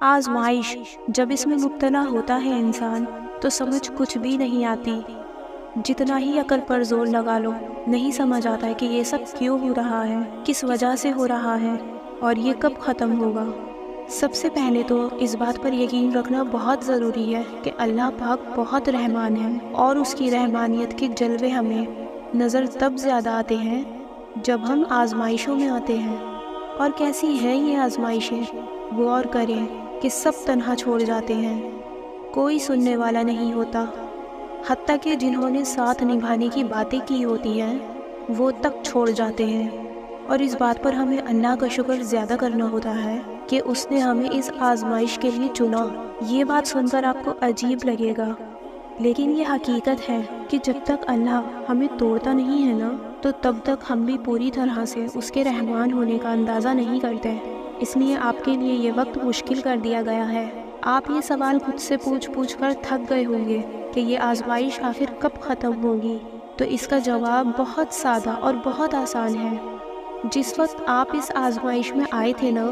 آزمائش جب اس میں مبتلا ہوتا ہے انسان تو سمجھ کچھ بھی نہیں آتی۔ جتنا ہی عقل پر زور لگا لو نہیں سمجھ آتا ہے کہ یہ سب کیوں ہو رہا ہے، کس وجہ سے ہو رہا ہے اور یہ کب ختم ہوگا۔ سب سے پہلے تو اس بات پر یقین رکھنا بہت ضروری ہے کہ اللہ پاک بہت رحمان ہے، اور اس کی رحمانیت کے جلوے ہمیں نظر تب زیادہ آتے ہیں جب ہم آزمائشوں میں آتے ہیں۔ اور کیسی ہیں یہ آزمائشیں؟ غور کریں کہ سب تنہا چھوڑ جاتے ہیں، کوئی سننے والا نہیں ہوتا، حتیٰ کہ جنہوں نے ساتھ نبھانے کی باتیں کی ہوتی ہیں وہ تک چھوڑ جاتے ہیں۔ اور اس بات پر ہمیں اللہ کا شکر زیادہ کرنا ہوتا ہے کہ اس نے ہمیں اس آزمائش کے لیے چنا۔ یہ بات سن کر آپ کو عجیب لگے گا، لیکن یہ حقیقت ہے کہ جب تک اللہ ہمیں توڑتا نہیں ہے نا تو تب تک ہم بھی پوری طرح سے اس کے رحمان ہونے کا اندازہ نہیں کرتے۔ اس لیے آپ کے لیے یہ وقت مشکل کر دیا گیا ہے۔ آپ یہ سوال خود سے پوچھ کر تھک گئے ہوں گے کہ یہ آزمائش آخر کب ختم ہوگی، تو اس کا جواب بہت سادہ اور بہت آسان ہے۔ جس وقت آپ اس آزمائش میں آئے تھے نا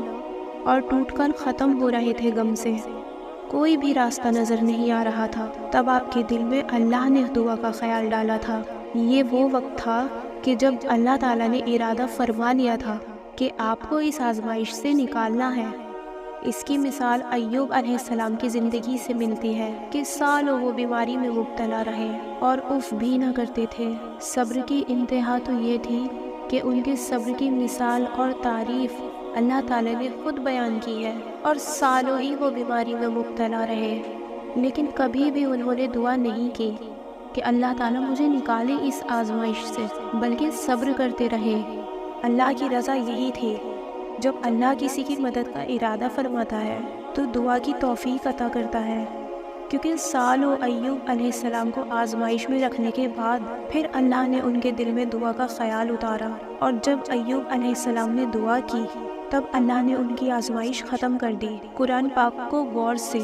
اور ٹوٹ کر ختم ہو رہے تھے غم سے، کوئی بھی راستہ نظر نہیں آ رہا تھا، تب آپ کے دل میں اللہ نے دعا کا خیال ڈالا تھا۔ یہ وہ وقت تھا کہ جب اللہ تعالیٰ نے ارادہ فرما لیا تھا کہ آپ کو اس آزمائش سے نکالنا ہے۔ اس کی مثال ایوب علیہ السلام کی زندگی سے ملتی ہے کہ سالوں وہ بیماری میں مبتلا رہے اور اف بھی نہ کرتے تھے۔ صبر کی انتہا تو یہ تھی کہ ان کے صبر کی مثال اور تعریف اللہ تعالیٰ نے خود بیان کی ہے، اور سالوں ہی وہ بیماری میں مبتلا رہے، لیکن کبھی بھی انہوں نے دعا نہیں کی کہ اللہ تعالیٰ مجھے نکالے اس آزمائش سے، بلکہ صبر کرتے رہے۔ اللہ کی رضا یہی تھی۔ جب اللہ کسی کی مدد کا ارادہ فرماتا ہے تو دعا کی توفیق عطا کرتا ہے، کیونکہ سالوں ایوب علیہ السلام کو آزمائش میں رکھنے کے بعد پھر اللہ نے ان کے دل میں دعا کا خیال اتارا، اور جب ایوب علیہ السلام نے دعا کی تب اللہ نے ان کی آزمائش ختم کر دی۔ قرآن پاک کو غور سے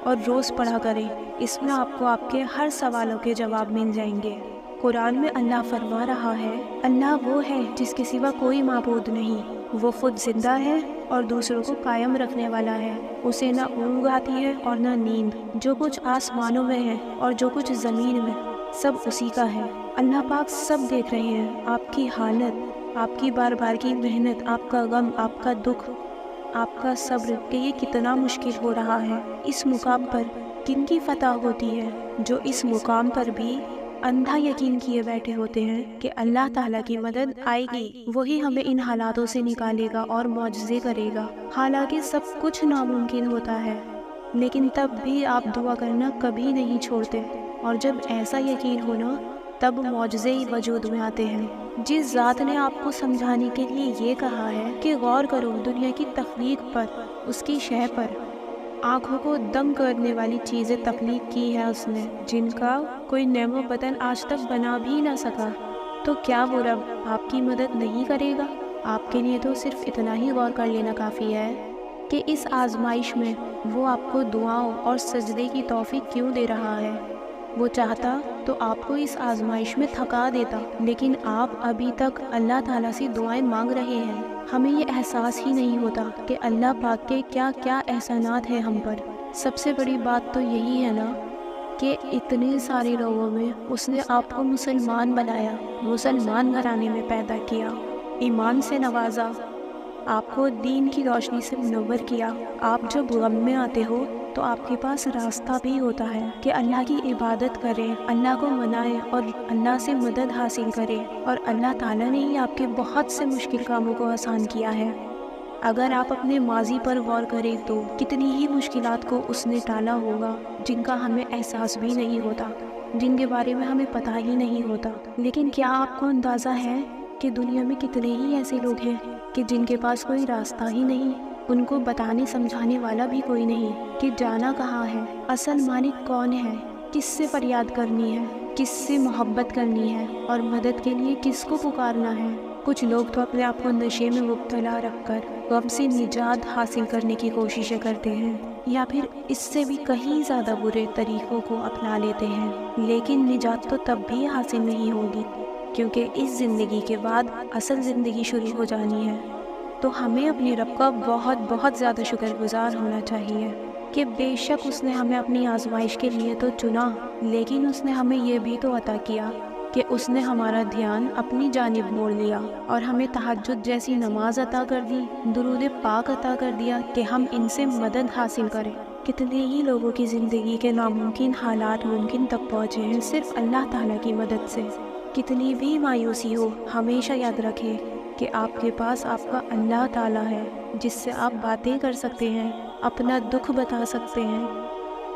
اور روز پڑھا کریں، اس میں آپ کو آپ کے ہر سوالوں کے جواب مل جائیں گے۔ قرآن میں اللہ فرما رہا ہے، اللہ وہ ہے جس کے سوا کوئی معبود نہیں، وہ خود زندہ ہے اور دوسروں کو قائم رکھنے والا ہے، اسے نہ اونگ آتی ہے اور نہ نیند، جو کچھ آسمانوں میں ہے اور جو کچھ زمین میں سب اسی کا ہے۔ اللہ پاک سب دیکھ رہے ہیں، آپ کی حالت، آپ کی بار بار کی محنت، آپ کا غم، آپ کا دکھ، آپ کا صبر، کہ یہ کتنا مشکل ہو رہا ہے۔ اس مقام پر کن کی فتح ہوتی ہے؟ جو اس مقام پر بھی اندھا یقین کیے بیٹھے ہوتے ہیں کہ اللہ تعالیٰ کی مدد آئے گی، وہی ہمیں ان حالاتوں سے نکالے گا اور معجزے کرے گا۔ حالانکہ سب کچھ ناممکن ہوتا ہے، لیکن تب بھی آپ دعا کرنا کبھی نہیں چھوڑتے، اور جب ایسا یقین ہونا تب معجزے ہی وجود میں آتے ہیں۔ جس ذات نے آپ کو سمجھانے کے لیے یہ کہا ہے کہ غور کرو دنیا کی تخلیق پر، اس کی شے پر، آنکھوں کو دم کرنے والی چیزیں تخلیق کی ہے اس نے، جن کا کوئی نیم و بدن آج تک بنا بھی نہ سکا، تو کیا وہ رب آپ کی مدد نہیں کرے گا؟ آپ کے لیے تو صرف اتنا ہی غور کر لینا کافی ہے کہ اس آزمائش میں وہ آپ کو دعاؤں اور سجدے کی توفیق کیوں دے رہا ہے۔ وہ چاہتا تو آپ کو اس آزمائش میں تھکا دیتا، لیکن آپ ابھی تک اللہ تعالیٰ سے دعائیں مانگ رہے ہیں۔ ہمیں یہ احساس ہی نہیں ہوتا کہ اللہ پاک کے کیا کیا احسانات ہیں ہم پر۔ سب سے بڑی بات تو یہی ہے نا کہ اتنے سارے لوگوں میں اس نے آپ کو مسلمان بنایا، مسلمان گھرانے میں پیدا کیا، ایمان سے نوازا، آپ کو دین کی روشنی سے منور کیا۔ آپ جب غم میں آتے ہو تو آپ کے پاس راستہ بھی ہوتا ہے کہ اللہ کی عبادت کریں، اللہ کو منائیں اور اللہ سے مدد حاصل کریں، اور اللہ تعالیٰ نے ہی آپ کے بہت سے مشکل کاموں کو آسان کیا ہے۔ اگر آپ اپنے ماضی پر غور کریں تو کتنی ہی مشکلات کو اس نے ٹالا ہوگا جن کا ہمیں احساس بھی نہیں ہوتا، جن کے بارے میں ہمیں پتہ ہی نہیں ہوتا۔ لیکن کیا آپ کو اندازہ ہے کہ دنیا میں کتنے ہی ایسے لوگ ہیں کہ جن کے پاس کوئی راستہ ہی نہیں، ان کو بتانے سمجھانے والا بھی کوئی نہیں کہ جانا کہاں ہے، اصل مالک کون ہے، کس سے فریاد کرنی ہے، کس سے محبت کرنی ہے، اور مدد کے لیے کس کو پکارنا ہے۔ کچھ لوگ تو اپنے آپ کو نشے میں مبتلا رکھ کر غم سے نجات حاصل کرنے کی کوششیں کرتے ہیں، یا پھر اس سے بھی کہیں زیادہ برے طریقوں کو اپنا لیتے ہیں، لیکن نجات تو تب بھی حاصل نہیں ہوگی، کیونکہ اس زندگی کے بعد اصل زندگی شروع ہو جانی ہے۔ تو ہمیں اپنے رب کا بہت بہت زیادہ شکر گزار ہونا چاہیے کہ بے شک اس نے ہمیں اپنی آزمائش کے لیے تو چنا، لیکن اس نے ہمیں یہ بھی تو عطا کیا کہ اس نے ہمارا دھیان اپنی جانب موڑ لیا اور ہمیں تہجد جیسی نماز عطا کر دی، درود پاک عطا کر دیا کہ ہم ان سے مدد حاصل کریں۔ کتنے ہی لوگوں کی زندگی کے ناممکن حالات ممکن تک پہنچے ہیں صرف اللہ تعالیٰ کی مدد سے۔ کتنی بھی مایوسی ہو، ہمیشہ یاد رکھیں کہ آپ کے پاس آپ کا اللہ تعالیٰ ہے جس سے آپ باتیں کر سکتے ہیں، اپنا دکھ بتا سکتے ہیں،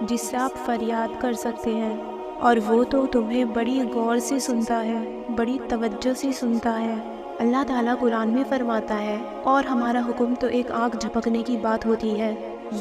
جس سے آپ فریاد کر سکتے ہیں، اور وہ تو تمہیں بڑی غور سے سنتا ہے، بڑی توجہ سے سنتا ہے۔ اللہ تعالیٰ قرآن میں فرماتا ہے، اور ہمارا حکم تو ایک آنکھ جھپکنے کی بات ہوتی ہے۔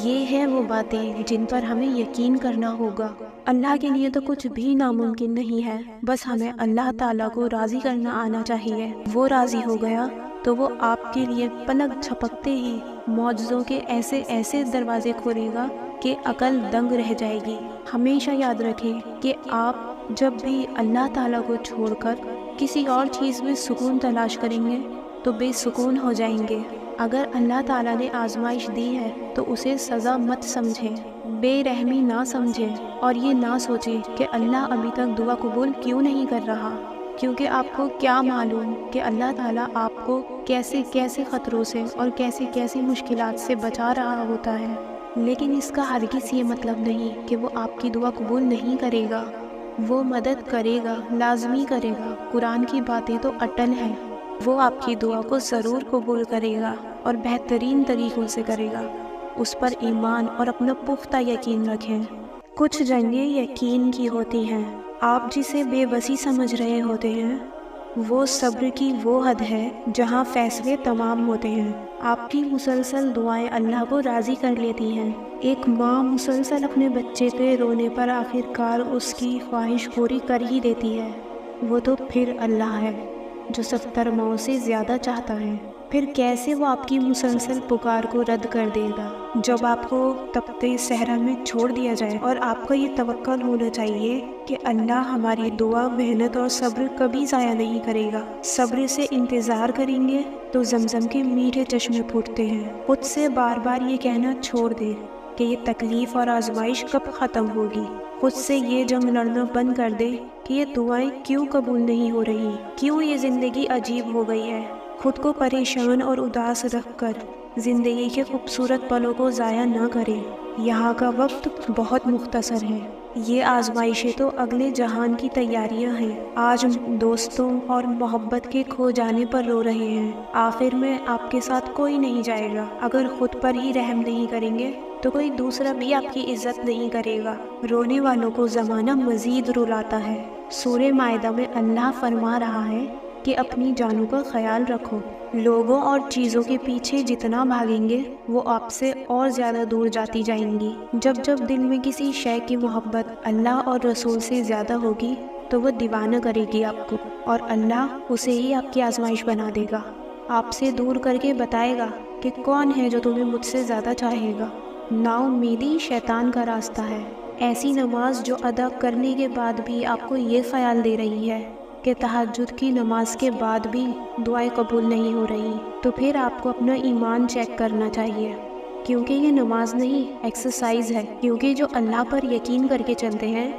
یہ ہے وہ باتیں جن پر ہمیں یقین کرنا ہوگا۔ اللہ کے لیے تو کچھ بھی ناممکن نہیں ہے، بس ہمیں اللہ تعالیٰ کو راضی کرنا آنا چاہیے۔ وہ راضی ہو گیا تو وہ آپ کے لیے پلک جھپکتے ہی معجزوں کے ایسے ایسے دروازے کھولے گا کہ عقل دنگ رہ جائے گی۔ ہمیشہ یاد رکھیں کہ آپ جب بھی اللہ تعالیٰ کو چھوڑ کر کسی اور چیز میں سکون تلاش کریں گے تو بے سکون ہو جائیں گے۔ اگر اللہ تعالیٰ نے آزمائش دی ہے تو اسے سزا مت سمجھیں، بے رحمی نہ سمجھیں، اور یہ نہ سوچیں کہ اللہ ابھی تک دعا قبول کیوں نہیں کر رہا، کیونکہ آپ کو کیا معلوم کہ اللہ تعالیٰ آپ کو کیسے کیسے خطروں سے اور کیسے کیسے مشکلات سے بچا رہا ہوتا ہے۔ لیکن اس کا ہرگز یہ مطلب نہیں کہ وہ آپ کی دعا قبول نہیں کرے گا۔ وہ مدد کرے گا، لازمی کرے گا۔ قرآن کی باتیں تو اٹل ہیں، وہ آپ کی دعا کو ضرور قبول کرے گا اور بہترین طریقوں سے کرے گا۔ اس پر ایمان اور اپنا پختہ یقین رکھیں۔ کچھ جنگیں یقین کی ہوتی ہیں، آپ جسے بے بسی سمجھ رہے ہوتے ہیں وہ صبر کی وہ حد ہے جہاں فیصلے تمام ہوتے ہیں۔ آپ کی مسلسل دعائیں اللہ کو راضی کر لیتی ہیں۔ ایک ماں مسلسل اپنے بچے کے رونے پر آخر کار اس کی خواہش پوری کر ہی دیتی ہے۔ وہ تو پھر اللہ ہے جو 70 ماؤں سے زیادہ چاہتا ہے۔ پھر کیسے وہ آپ کی مسلسل پکار کو رد کر دے گا جب آپ کو تپتے صحرا میں چھوڑ دیا جائے؟ اور آپ کا یہ توکل ہونا چاہیے کہ اللہ ہماری دعا، محنت اور صبر کبھی ضائع نہیں کرے گا۔ صبر سے انتظار کریں گے تو زمزم کے میٹھے چشمے پھوٹتے ہیں۔ خود سے بار بار یہ کہنا چھوڑ دیں کہ یہ تکلیف اور آزمائش کب ختم ہوگی۔ خود سے یہ جنگ لڑنا بند کر دے کہ یہ دعائیں کیوں قبول نہیں ہو رہی، کیوں یہ زندگی عجیب ہو گئی ہے۔ خود کو پریشان اور اداس رکھ کر زندگی کے خوبصورت پلوں کو ضائع نہ کریں۔ یہاں کا وقت بہت مختصر ہے، یہ آزمائشیں تو اگلے جہان کی تیاریاں ہیں۔ آج دوستوں اور محبت کے کھو جانے پر رو رہے ہیں، آخر میں آپ کے ساتھ کوئی نہیں جائے گا۔ اگر خود پر ہی رحم نہیں کریں گے تو کوئی دوسرا بھی آپ کی عزت نہیں کرے گا۔ رونے والوں کو زمانہ مزید رلاتا ہے۔ سورہ مائدہ میں اللہ فرما رہا ہے کہ اپنی جانوں کا خیال رکھو۔ لوگوں اور چیزوں کے پیچھے جتنا بھاگیں گے وہ آپ سے اور زیادہ دور جاتی جائیں گی۔ جب جب دل میں کسی شے کی محبت اللہ اور رسول سے زیادہ ہوگی تو وہ دیوانہ کرے گی آپ کو، اور اللہ اسے ہی آپ کی آزمائش بنا دے گا، آپ سے دور کر کے بتائے گا کہ کون ہے جو تمہیں مجھ سے زیادہ چاہے گا۔ نا امیدی شیطان کا راستہ ہے۔ ایسی نماز جو ادا کرنے کے بعد بھی آپ کو یہ خیال دے رہی ہے کہ تہجد کی نماز کے بعد بھی دعائیں قبول نہیں ہو رہی، تو پھر آپ کو اپنا ایمان چیک کرنا چاہیے، کیونکہ یہ نماز نہیں ایکسرسائز ہے۔ کیونکہ جو اللہ پر یقین کر کے چلتے ہیں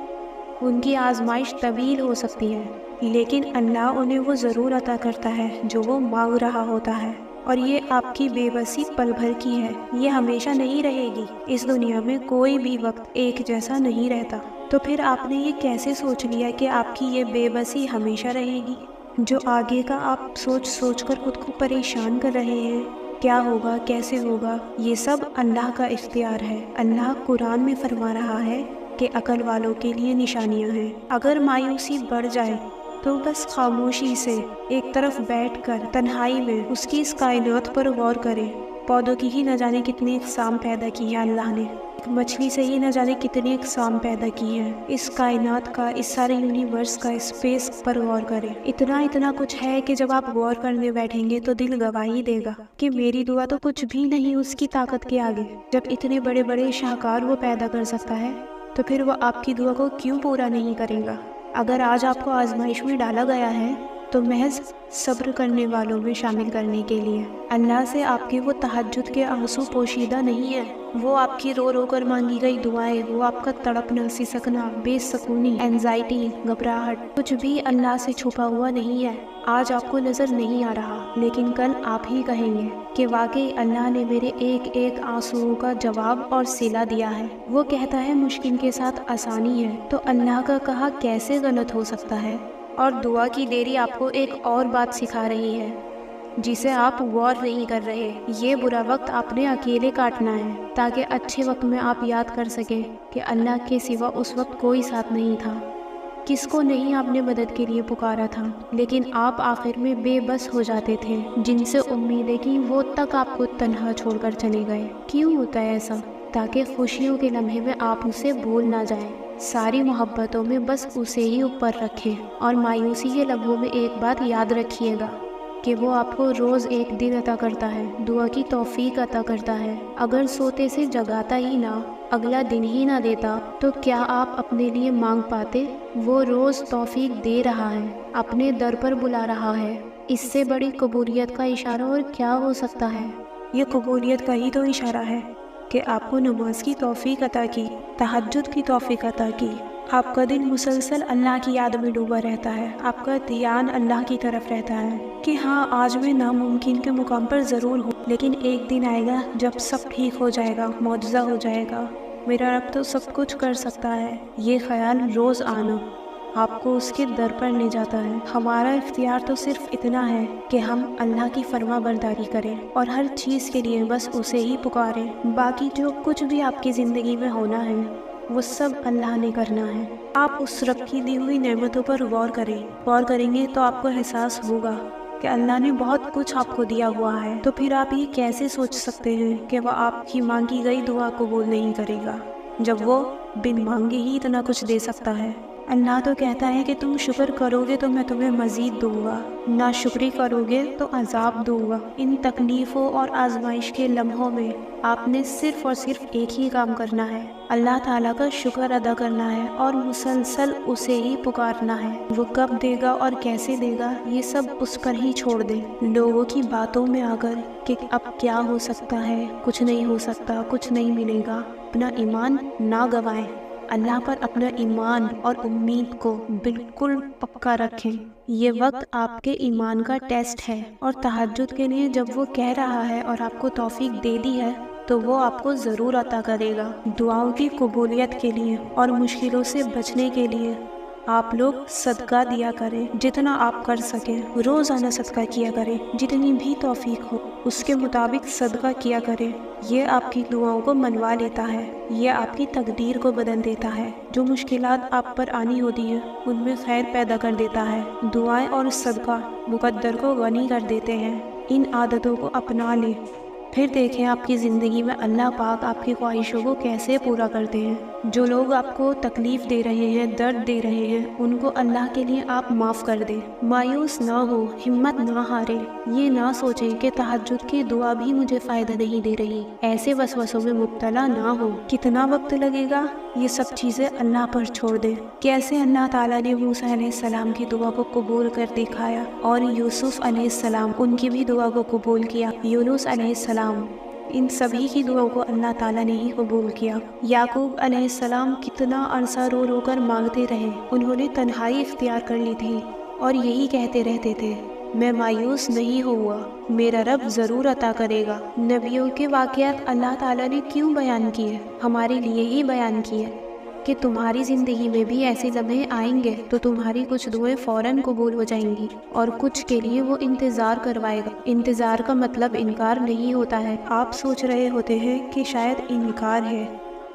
ان کی آزمائش طویل ہو سکتی ہے، لیکن اللہ انہیں وہ ضرور عطا کرتا ہے جو وہ مانگ رہا ہوتا ہے۔ اور یہ آپ کی بے بسی پل بھر کی ہے، یہ ہمیشہ نہیں رہے گی۔ اس دنیا میں کوئی بھی وقت ایک جیسا نہیں رہتا، تو پھر آپ نے یہ کیسے سوچ لیا کہ آپ کی یہ بے بسی ہمیشہ رہے گی؟ جو آگے کا آپ سوچ سوچ کر خود کو پریشان کر رہے ہیں، کیا ہوگا، کیسے ہوگا، یہ سب اللہ کا اختیار ہے۔ اللہ قرآن میں فرما رہا ہے کہ عقل والوں کے لیے نشانیاں ہیں۔ اگر مایوسی بڑھ جائے تو بس خاموشی سے ایک طرف بیٹھ کر تنہائی میں اس کی اس کائنات پر غور کریں۔ پودوں کی ہی نہ جانے کتنی اقسام پیدا کی ہے اللہ نے، ایک مچھلی سے ہی نہ جانے کتنی اقسام پیدا کی ہے۔ اس کائنات کا، اس سارے یونیورس کا، اسپیس پر غور کریں۔ اتنا کچھ ہے کہ جب آپ غور کرنے بیٹھیں گے تو دل گواہی دے گا کہ میری دعا تو کچھ بھی نہیں اس کی طاقت کے آگے۔ جب اتنے بڑے بڑے شاہکار وہ پیدا کر سکتا ہے تو پھر وہ آپ کی دعا کو کیوں پورا نہیں کرے گا؟ اگر آج آپ کو آزمائش میں ڈالا گیا ہے تو محض صبر کرنے والوں میں شامل کرنے کے لیے۔ اللہ سے آپ کے وہ تہجد کے آنسو پوشیدہ نہیں ہیں، وہ آپ کی رو رو کر مانگی گئی دعائیں، وہ آپ کا تڑپنا، سسکنا، بے سکونی، اینزائٹی، گھبراہٹ، کچھ بھی اللہ سے چھپا ہوا نہیں ہے۔ آج آپ کو نظر نہیں آ رہا، لیکن کل آپ ہی کہیں گے کہ واقعی اللہ نے میرے ایک ایک آنسوؤں کا جواب اور صلہ دیا ہے۔ وہ کہتا ہے مشکل کے ساتھ آسانی ہے، تو اللہ کا کہا کیسے غلط ہو سکتا ہے؟ اور دعا کی دیری آپ کو ایک اور بات سکھا رہی ہے جسے آپ غور نہیں کر رہے۔ یہ برا وقت آپ نے اکیلے کاٹنا ہے تاکہ اچھے وقت میں آپ یاد کر سکیں کہ اللہ کے سوا اس وقت کوئی ساتھ نہیں تھا، کس کو نہیں آپ نے مدد کے لیے پکارا تھا، لیکن آپ آخر میں بے بس ہو جاتے تھے۔ جن سے امیدیں کی وہ تک آپ کو تنہا چھوڑ کر چلے گئے۔ کیوں ہوتا ہے ایسا؟ تاکہ خوشیوں کے لمحے میں آپ اسے بھول نہ جائیں، ساری محبتوں میں بس اسے ہی اوپر رکھیں، اور مایوسی کے لمحوں میں ایک بات یاد رکھیے گا کہ وہ آپ کو روز ایک دن عطا کرتا ہے، دعا کی توفیق عطا کرتا ہے۔ اگر سوتے سے جگاتا ہی نہ، اگلا دن ہی نہ دیتا، تو کیا آپ اپنے لیے مانگ پاتے؟ وہ روز توفیق دے رہا ہے، اپنے در پر بلا رہا ہے۔ اس سے بڑی قبولیت کا اشارہ اور کیا ہو سکتا ہے؟ یہ قبولیت کا ہی تو اشارہ ہے کہ آپ کو نماز کی توفیق عطا کی، تہجد کی توفیق عطا کی۔ آپ کا دل مسلسل اللہ کی یاد میں ڈوبا رہتا ہے، آپ کا دھیان اللہ کی طرف رہتا ہے کہ ہاں آج میں ناممکن کے مقام پر ضرور ہوں، لیکن ایک دن آئے گا جب سب ٹھیک ہو جائے گا، معجزہ ہو جائے گا، میرا رب تو سب کچھ کر سکتا ہے۔ یہ خیال روز آنا آپ کو اس کے در پر لے جاتا ہے۔ ہمارا اختیار تو صرف اتنا ہے کہ ہم اللہ کی فرما برداری کریں اور ہر چیز کے لیے بس اسے ہی پکاریں۔ باقی جو کچھ بھی آپ کی زندگی میں ہونا ہے وہ سب اللہ نے کرنا ہے۔ آپ اس رب کی دی ہوئی نعمتوں پر غور کریں گے تو آپ کو احساس ہوگا کہ اللہ نے بہت کچھ آپ کو دیا ہوا ہے، تو پھر آپ یہ کیسے سوچ سکتے ہیں کہ وہ آپ کی مانگی گئی دعا قبول نہیں کرے گا، جب وہ بن مانگے ہی اتنا کچھ دے سکتا ہے۔ اللہ تو کہتا ہے کہ تم شکر کرو گے تو میں تمہیں مزید دوں گا، ناشکری کرو گے تو عذاب دوں گا۔ ان تکلیفوں اور آزمائش کے لمحوں میں آپ نے صرف اور صرف ایک ہی کام کرنا ہے، اللہ تعالیٰ کا شکر ادا کرنا ہے اور مسلسل اسے ہی پکارنا ہے۔ وہ کب دے گا اور کیسے دے گا یہ سب اس پر ہی چھوڑ دیں۔ لوگوں کی باتوں میں آ کر کہ اب کیا ہو سکتا ہے، کچھ نہیں ہو سکتا، کچھ نہیں ملے گا، اپنا ایمان نہ گوائیں۔ اللہ پر اپنا ایمان اور امید کو بالکل پکا رکھیں۔ یہ وقت آپ کے ایمان کا ٹیسٹ ہے، اور تہجد کے لیے جب وہ کہہ رہا ہے اور آپ کو توفیق دے دی ہے تو وہ آپ کو ضرور عطا کرے گا۔ دعاؤں کی قبولیت کے لیے اور مشکلوں سے بچنے کے لیے آپ لوگ صدقہ دیا کریں، جتنا آپ کر سکیں روزانہ صدقہ کیا کریں، جتنی بھی توفیق ہو اس کے مطابق صدقہ کیا کریں۔ یہ آپ کی دعاؤں کو منوا لیتا ہے، یہ آپ کی تقدیر کو بدل دیتا ہے۔ جو مشکلات آپ پر آنی ہوتی ہیں ان میں خیر پیدا کر دیتا ہے۔ دعائیں اور صدقہ مقدر کو غنی کر دیتے ہیں۔ ان عادتوں کو اپنا لیں، پھر دیکھیں آپ کی زندگی میں اللہ پاک آپ کی خواہشوں کو کیسے پورا کرتے ہیں۔ جو لوگ آپ کو تکلیف دے رہے ہیں، درد دے رہے ہیں، ان کو اللہ کے لیے آپ معاف کر دیں۔ مایوس نہ ہو، ہمت نہ ہارے، یہ نہ سوچیں کہ تہجد کی دعا بھی مجھے فائدہ نہیں دے رہی، ایسے وسوسوں میں مبتلا نہ ہو۔ کتنا وقت لگے گا یہ سب چیزیں اللہ پر چھوڑ دیں۔ کیسے اللہ تعالیٰ نے موسیٰ علیہ السلام کی دعا کو قبول کر دکھایا، اور یوسف علیہ السلام ان کی بھی دعا کو قبول کیا، یونس علیہ السلام، ان سبھی کی دعاؤں کو اللہ تعالیٰ نے ہی قبول کیا۔ یعقوب علیہ السلام کتنا عرصہ رو رو کر مانگتے رہے، انہوں نے تنہائی اختیار کر لی تھی اور یہی کہتے رہتے تھے، میں مایوس نہیں ہوا، میرا رب ضرور عطا کرے گا۔ نبیوں کے واقعات اللہ تعالیٰ نے کیوں بیان کیے؟ ہمارے لیے ہی بیان کیے کہ تمہاری زندگی میں بھی ایسے لمحے آئیں گے تو تمہاری کچھ دعائیں فوراً قبول ہو جائیں گی، اور کچھ کے لیے وہ انتظار کروائے گا۔ انتظار کا مطلب انکار نہیں ہوتا ہے۔ آپ سوچ رہے ہوتے ہیں کہ شاید انکار ہے،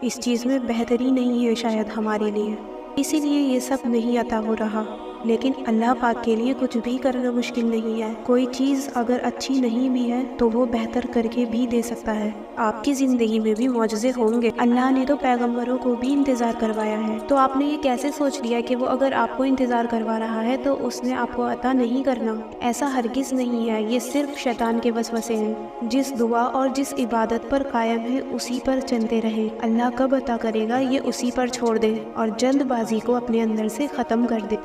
اس چیز میں بہتری نہیں ہے شاید ہمارے لیے، اسی لیے یہ سب نہیں عطا ہو رہا، لیکن اللہ پاک کے لیے کچھ بھی کرنا مشکل نہیں ہے۔ کوئی چیز اگر اچھی نہیں بھی ہے تو وہ بہتر کر کے بھی دے سکتا ہے۔ آپ کی زندگی میں بھی معجزے ہوں گے۔ اللہ نے تو پیغمبروں کو بھی انتظار کروایا ہے، تو آپ نے یہ کیسے سوچ لیا کہ وہ اگر آپ کو انتظار کروا رہا ہے تو اس نے آپ کو عطا نہیں کرنا؟ ایسا ہرگز نہیں ہے، یہ صرف شیطان کے وسوسے ہیں۔ جس دعا اور جس عبادت پر قائم ہے اسی پر چلتے رہیں۔ اللہ کب عطا کرے گا یہ اسی پر چھوڑ دیں اور جلد بازی کو اپنے اندر سے ختم کر دیں۔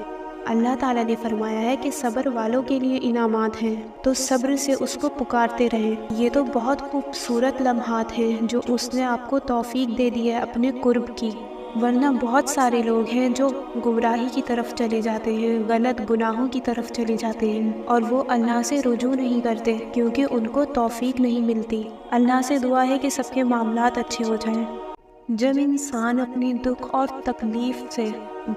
اللہ تعالیٰ نے فرمایا ہے کہ صبر والوں کے لیے انعامات ہیں، تو صبر سے اس کو پکارتے رہیں۔ یہ تو بہت خوبصورت لمحات ہیں جو اس نے آپ کو توفیق دے دی ہے اپنے قرب کی، ورنہ بہت سارے لوگ ہیں جو گمراہی کی طرف چلے جاتے ہیں، غلط گناہوں کی طرف چلے جاتے ہیں، اور وہ اللہ سے رجوع نہیں کرتے کیونکہ ان کو توفیق نہیں ملتی۔ اللہ سے دعا ہے کہ سب کے معاملات اچھے ہو جائیں۔ جب انسان اپنی دکھ اور تکلیف سے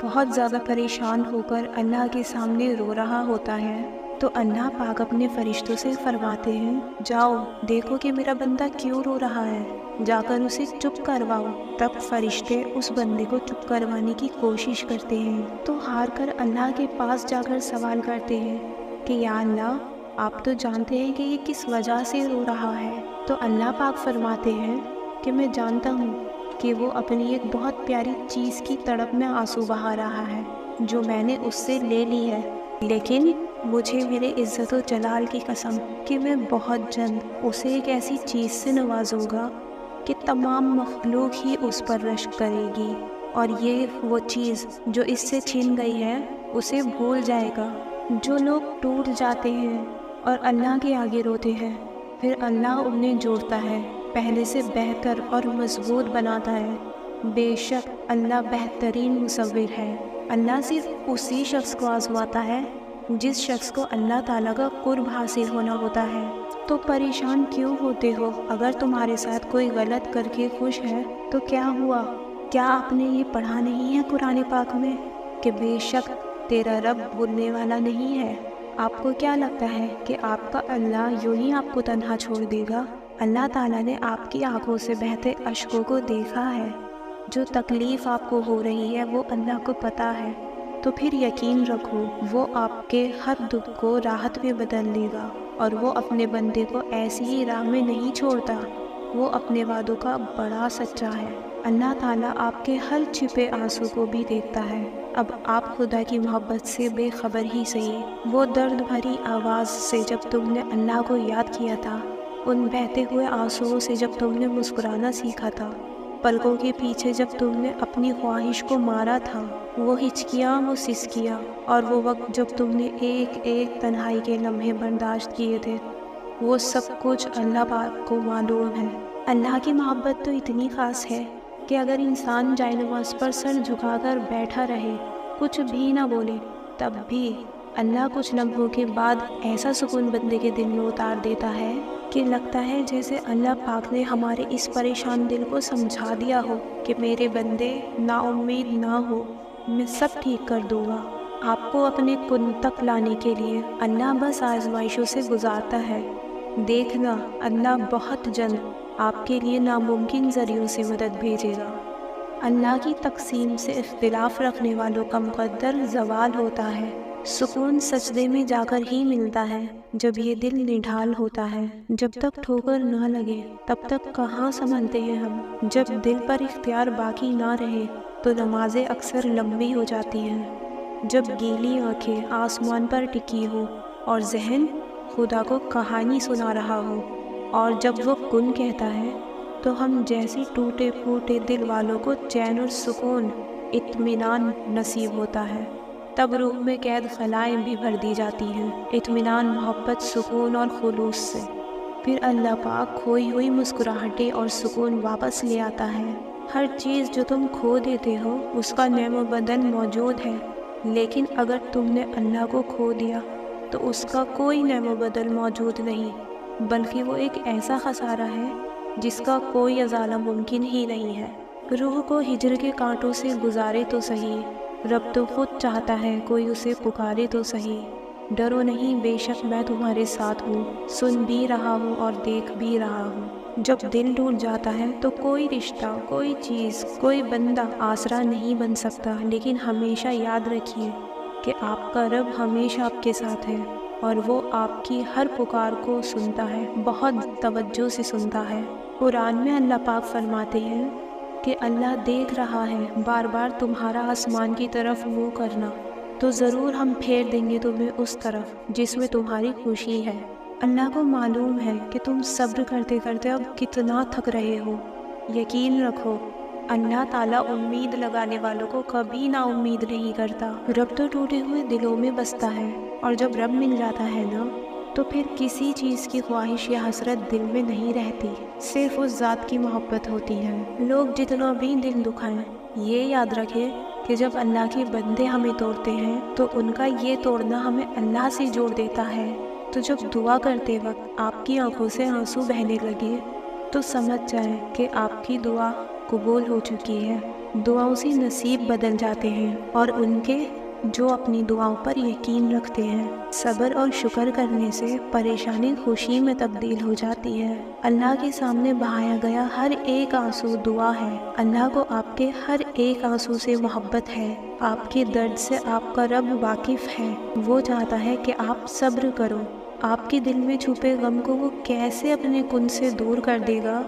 بہت زیادہ پریشان ہو کر اللہ کے سامنے رو رہا ہوتا ہے تو اللہ پاک اپنے فرشتوں سے فرماتے ہیں، جاؤ دیکھو کہ میرا بندہ کیوں رو رہا ہے، جا کر اسے چپ کرواؤ۔ تب فرشتے اس بندے کو چپ کروانے کی کوشش کرتے ہیں تو ہار کر اللہ کے پاس جا کر سوال کرتے ہیں کہ یا اللہ، آپ تو جانتے ہیں کہ یہ کس وجہ سے رو رہا ہے۔ تو اللہ پاک فرماتے ہیں کہ میں جانتا ہوں کہ وہ اپنی ایک بہت پیاری چیز کی تڑپ میں آنسو بہا رہا ہے جو میں نے اس سے لے لی ہے، لیکن مجھے میرے عزت و جلال کی قسم کہ میں بہت جلد اسے ایک ایسی چیز سے نوازوں گا کہ تمام مخلوق ہی اس پر رشک کرے گی، اور یہ وہ چیز جو اس سے چھن گئی ہے اسے بھول جائے گا۔ جو لوگ ٹوٹ جاتے ہیں اور اللہ کے آگے روتے ہیں، پھر اللہ انہیں جوڑتا ہے، پہلے سے بہتر اور مضبوط بناتا ہے۔ بے شک اللہ بہترین مصور ہے۔ اللہ صرف اسی شخص کو آزماتا ہے جس شخص کو اللہ تعالیٰ کا قرب حاصل ہونا ہوتا ہے۔ تو پریشان کیوں ہوتے ہو؟ اگر تمہارے ساتھ کوئی غلط کر کے خوش ہے تو کیا ہوا؟ کیا آپ نے یہ پڑھا نہیں ہے قرآن پاک میں کہ بے شک تیرا رب بھولنے والا نہیں ہے؟ آپ کو کیا لگتا ہے کہ آپ کا اللہ یوں ہی آپ کو تنہا چھوڑ دے گا؟ اللہ تعالیٰ نے آپ کی آنکھوں سے بہتے اشکوں کو دیکھا ہے۔ جو تکلیف آپ کو ہو رہی ہے وہ اللہ کو پتہ ہے، تو پھر یقین رکھو وہ آپ کے ہر دکھ کو راحت میں بدل دے گا، اور وہ اپنے بندے کو ایسی ہی راہ میں نہیں چھوڑتا، وہ اپنے وعدوں کا بڑا سچا ہے۔ اللہ تعالیٰ آپ کے ہر چھپے آنسو کو بھی دیکھتا ہے۔ اب آپ خدا کی محبت سے بے خبر ہی صحیح، وہ درد بھری آواز سے جب تم نے اللہ کو یاد کیا تھا، ان بہتے ہوئے آنسوؤں سے جب تم نے مسکرانا سیکھا تھا، پلکوں کے پیچھے جب تم نے اپنی خواہش کو مارا تھا، وہ ہچکیاں، وہ سسکیاں، اور وہ وقت جب تم نے ایک ایک تنہائی کے لمحے برداشت کیے تھے، وہ سب کچھ اللہ پاک کو معلوم ہے۔ اللہ کی محبت تو اتنی خاص ہے کہ اگر انسان جائے نماز پر سر جھکا کر بیٹھا رہے، کچھ بھی نہ بولے، تب بھی اللہ کچھ لمحوں کے بعد ایسا سکون بندے کے دل میں اتار دیتا ہے کہ لگتا ہے جیسے اللہ پاک نے ہمارے اس پریشان دل کو سمجھا دیا ہو کہ میرے بندے نا امید نہ ہو، میں سب ٹھیک کر دوں گا۔ آپ کو اپنے کن تک لانے کے لیے اللہ بس آزمائشوں سے گزارتا ہے۔ دیکھنا اللہ بہت جلد آپ کے لیے ناممکن ذریعوں سے مدد بھیجے گا۔ اللہ کی تقسیم سے اختلاف رکھنے والوں کا مقدر زوال ہوتا ہے۔ سکون سجدے میں جا کر ہی ملتا ہے جب یہ دل نڈھال ہوتا ہے۔ جب تک ٹھوکر نہ لگے تب تک کہاں سنبھلتے ہیں ہم۔ جب دل پر اختیار باقی نہ رہے تو نمازیں اکثر لمبی ہو جاتی ہیں۔ جب گیلی آنکھیں آسمان پر ٹکی ہو اور ذہن خدا کو کہانی سنا رہا ہو، اور جب وہ کن کہتا ہے تو ہم جیسے ٹوٹے پھوٹے دل والوں کو چین اور سکون، اطمینان نصیب ہوتا ہے۔ تب روح میں قید خلائیں بھی بھر دی جاتی ہیں، اطمینان، محبت، سکون اور خلوص سے۔ پھر اللہ پاک کھوئی ہوئی مسکراہٹیں اور سکون واپس لے آتا ہے۔ ہر چیز جو تم کھو دیتے ہو اس کا نعم و بدل موجود ہے، لیکن اگر تم نے اللہ کو کھو دیا تو اس کا کوئی نعم و بدل موجود نہیں، بلکہ وہ ایک ایسا خسارہ ہے جس کا کوئی ازالہ ممکن ہی نہیں ہے۔ روح کو ہجر کے کانٹوں سے گزارے تو صحیح، رب تو خود چاہتا ہے کوئی اسے پکارے تو صحیح۔ ڈرو نہیں، بے شک میں تمہارے ساتھ ہوں، سن بھی رہا ہوں اور دیکھ بھی رہا ہوں۔ جب دل ٹوٹ جاتا ہے تو کوئی رشتہ، کوئی چیز، کوئی بندہ آسرا نہیں بن سکتا، لیکن ہمیشہ یاد رکھیے کہ آپ کا رب ہمیشہ آپ کے ساتھ ہے، اور وہ آپ کی ہر پکار کو سنتا ہے، بہت توجہ سے سنتا ہے۔ قرآن میں اللہ پاک فرماتے ہیں کہ اللہ دیکھ رہا ہے بار بار تمہارا آسمان کی طرف منہ کرنا، تو ضرور ہم پھیر دیں گے تمہیں اس طرف جس میں تمہاری خوشی ہے۔ اللہ کو معلوم ہے کہ تم صبر کرتے کرتے اب کتنا تھک رہے ہو۔ یقین رکھو اللہ تعالیٰ امید لگانے والوں کو کبھی نا امید نہیں کرتا۔ رب تو ٹوٹے ہوئے دلوں میں بستا ہے، اور جب رب مل جاتا ہے نا تو پھر کسی چیز کی خواہش یا حسرت دل میں نہیں رہتی، صرف اس ذات کی محبت ہوتی ہے۔ لوگ جتنا بھی دل دکھائیں، یہ یاد رکھیں کہ جب اللہ کے بندے ہمیں توڑتے ہیں تو ان کا یہ توڑنا ہمیں اللہ سے جوڑ دیتا ہے۔ تو جب دعا کرتے وقت آپ کی آنکھوں سے آنسو بہنے لگے تو سمجھ جائیں کہ آپ کی دعا قبول ہو چکی ہے۔ دعاؤں سے نصیب بدل جاتے ہیں، اور ان کے جو اپنی دعاؤں پر یقین رکھتے ہیں۔ صبر اور شکر کرنے سے پریشانی خوشی میں تبدیل ہو جاتی ہے۔ اللہ کے سامنے بہایا گیا ہر ایک آنسو دعا ہے۔ اللہ کو آپ کے ہر ایک آنسو سے محبت ہے۔ آپ کے درد سے آپ کا رب واقف ہے۔ وہ چاہتا ہے کہ آپ صبر کرو۔ آپ کے دل میں چھپے غم کو وہ کیسے اپنے کن سے دور کر دے گا،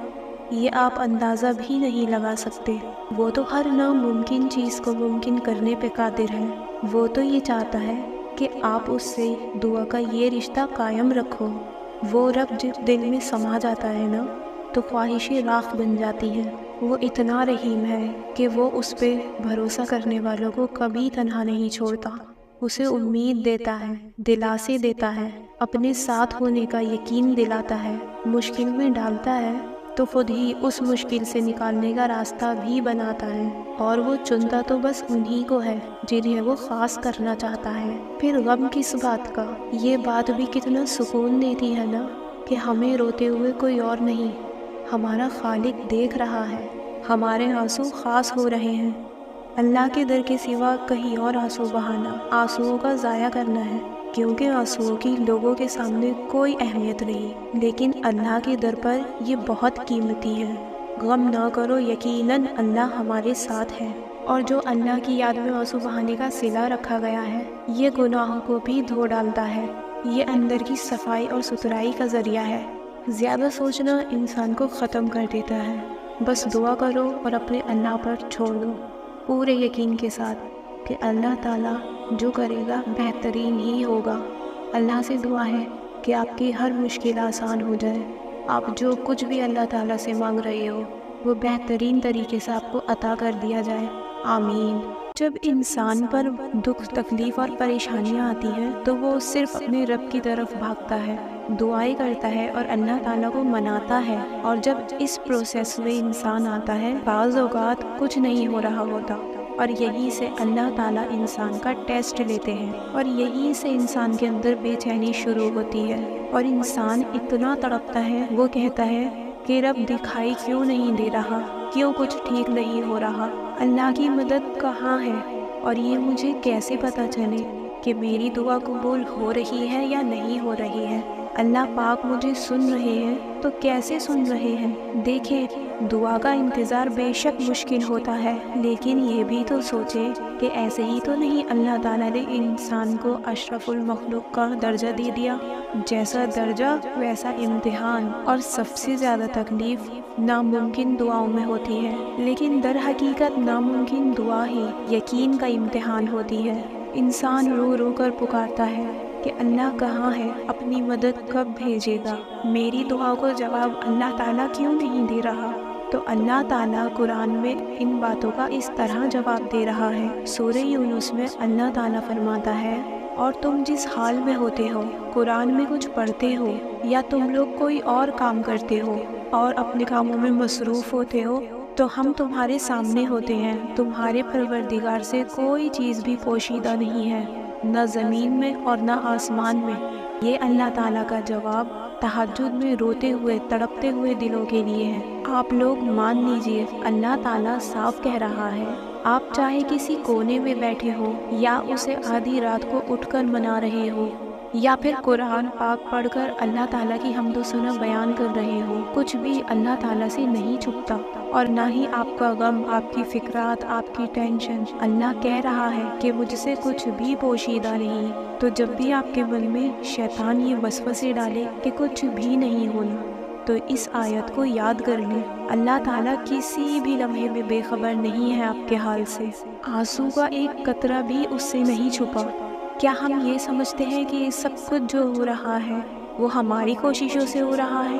یہ آپ اندازہ بھی نہیں لگا سکتے۔ وہ تو ہر ناممکن چیز کو ممکن کرنے پہ قادر ہے۔ وہ تو یہ چاہتا ہے کہ آپ اس سے دعا کا یہ رشتہ قائم رکھو۔ وہ رب جب دل میں سما جاتا ہے نا تو خواہشیں راکھ بن جاتی ہیں۔ وہ اتنا رحیم ہے کہ وہ اس پہ بھروسہ کرنے والوں کو کبھی تنہا نہیں چھوڑتا۔ اسے امید دیتا ہے، دلاسے دیتا ہے، اپنے ساتھ ہونے کا یقین دلاتا ہے، مشکل میں ڈالتا ہے تو خود ہی اس مشکل سے نکالنے کا راستہ بھی بناتا ہے، اور وہ چنتا تو بس انہی کو ہے جنہیں وہ خاص کرنا چاہتا ہے۔ پھر غم کس بات کا؟ یہ بات بھی کتنا سکون دیتی ہے نا کہ ہمیں روتے ہوئے کوئی اور نہیں، ہمارا خالق دیکھ رہا ہے، ہمارے آنسو خاص ہو رہے ہیں۔ اللہ کے در کے سوا کہیں اور آنسو بہانا آنسوؤں کا ضائع کرنا ہے، کیونکہ آنسوؤں کی لوگوں کے سامنے کوئی اہمیت نہیں، لیکن اللہ کے در پر یہ بہت قیمتی ہے۔ غم نہ کرو، یقیناً اللہ ہمارے ساتھ ہے۔ اور جو اللہ کی یاد میں آنسو بہانے کا صلہ رکھا گیا ہے، یہ گناہوں کو بھی دھو ڈالتا ہے، یہ اندر کی صفائی اور ستھرائی کا ذریعہ ہے۔ زیادہ سوچنا انسان کو ختم کر دیتا ہے۔ بس دعا کرو اور اپنے اللہ پر چھوڑ دو، پورے یقین کے ساتھ کہ اللہ تعالیٰ جو کرے گا بہترین ہی ہوگا۔ اللہ سے دعا ہے کہ آپ کی ہر مشکل آسان ہو جائے، آپ جو کچھ بھی اللہ تعالیٰ سے مانگ رہے ہو وہ بہترین طریقے سے آپ کو عطا کر دیا جائے، آمین۔ جب انسان پر دکھ، تکلیف اور پریشانیاں آتی ہیں تو وہ صرف اپنے رب کی طرف بھاگتا ہے، دعائیں کرتا ہے اور اللہ تعالیٰ کو مناتا ہے، اور جب اس پروسیس میں انسان آتا ہے بعض اوقات کچھ نہیں ہو رہا ہوتا، اور یہیں سے اللہ تعالیٰ انسان کا ٹیسٹ لیتے ہیں، اور یہیں سے انسان کے اندر بے چینی شروع ہوتی ہے، اور انسان اتنا تڑپتا ہے، وہ کہتا ہے کہ رب دکھائی کیوں نہیں دے رہا، کیوں کچھ ٹھیک نہیں ہو رہا، اللہ کی مدد کہاں ہے، اور یہ مجھے کیسے پتہ چلے کہ میری دعا قبول ہو رہی ہے یا نہیں ہو رہی ہے، اللہ پاک مجھے سن رہے ہیں تو کیسے سن رہے ہیں۔ دیکھیں، دعا کا انتظار بے شک مشکل ہوتا ہے، لیکن یہ بھی تو سوچیں کہ ایسے ہی تو نہیں اللہ تعالیٰ نے انسان کو اشرف المخلوق کا درجہ دے دیا۔ جیسا درجہ ویسا امتحان، اور سب سے زیادہ تکلیف ناممکن دعاؤں میں ہوتی ہے، لیکن در حقیقت ناممکن دعا ہی یقین کا امتحان ہوتی ہے۔ انسان رو رو کر پکارتا ہے کہ اللہ کہاں ہے، اپنی مدد کب بھیجے گا، میری دعا کو جواب اللہ تعالیٰ کیوں نہیں دے رہا؟ تو اللہ تعالیٰ قرآن میں ان باتوں کا اس طرح جواب دے رہا ہے۔ سورہ یونس میں اللہ تعالیٰ فرماتا ہے، اور تم جس حال میں ہوتے ہو، قرآن میں کچھ پڑھتے ہو یا تم لوگ کوئی اور کام کرتے ہو اور اپنے کاموں میں مصروف ہوتے ہو، تو ہم تمہارے سامنے ہوتے ہیں، تمہارے پروردگار سے کوئی چیز بھی پوشیدہ نہیں ہے، نہ زمین میں اور نہ آسمان میں۔ یہ اللہ تعالیٰ کا جواب تہجد میں روتے ہوئے، تڑپتے ہوئے دلوں کے لیے ہے۔ آپ لوگ مان لیجئے، اللہ تعالیٰ صاف کہہ رہا ہے، آپ چاہے کسی کونے میں بیٹھے ہو، یا اسے آدھی رات کو اٹھ کر منا رہے ہو، یا پھر قرآن پاک پڑھ کر اللہ تعالیٰ کی حمد و ثنا بیان کر رہے ہو، کچھ بھی اللہ تعالیٰ سے نہیں چھپتا، اور نہ ہی آپ کا غم، آپ کی فکرات، آپ کی ٹینشن۔ اللہ کہہ رہا ہے کہ مجھ سے کچھ بھی پوشیدہ نہیں۔ تو جب بھی آپ کے من میں شیطان یہ وسوسے ڈالے کہ کچھ بھی نہیں ہونا، تو اس آیت کو یاد کر لیں، اللہ تعالیٰ کسی بھی لمحے میں بے خبر نہیں ہے آپ کے حال سے، آنسو کا ایک قطرہ بھی اس سے نہیں چھپا۔ کیا ہم یہ سمجھتے ہیں کہ یہ سب کچھ جو ہو رہا ہے وہ ہماری کوششوں سے ہو رہا ہے؟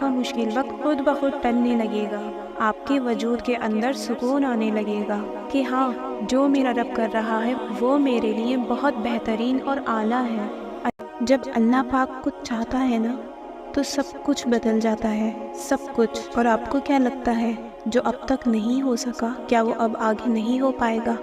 کا مشکل وقت خود بخود ٹلنے لگے گا، آپ کے وجود کے اندر سکون آنے لگے گا کہ ہاں، جو میرا رب کر رہا ہے وہ میرے لیے بہت بہترین اور اعلیٰ ہے۔ جب اللہ پاک کچھ چاہتا ہے نا تو سب کچھ بدل جاتا ہے، سب کچھ۔ اور آپ کو کیا لگتا ہے جو اب تک نہیں ہو سکا، کیا وہ اب آگے نہیں ہو پائے گا؟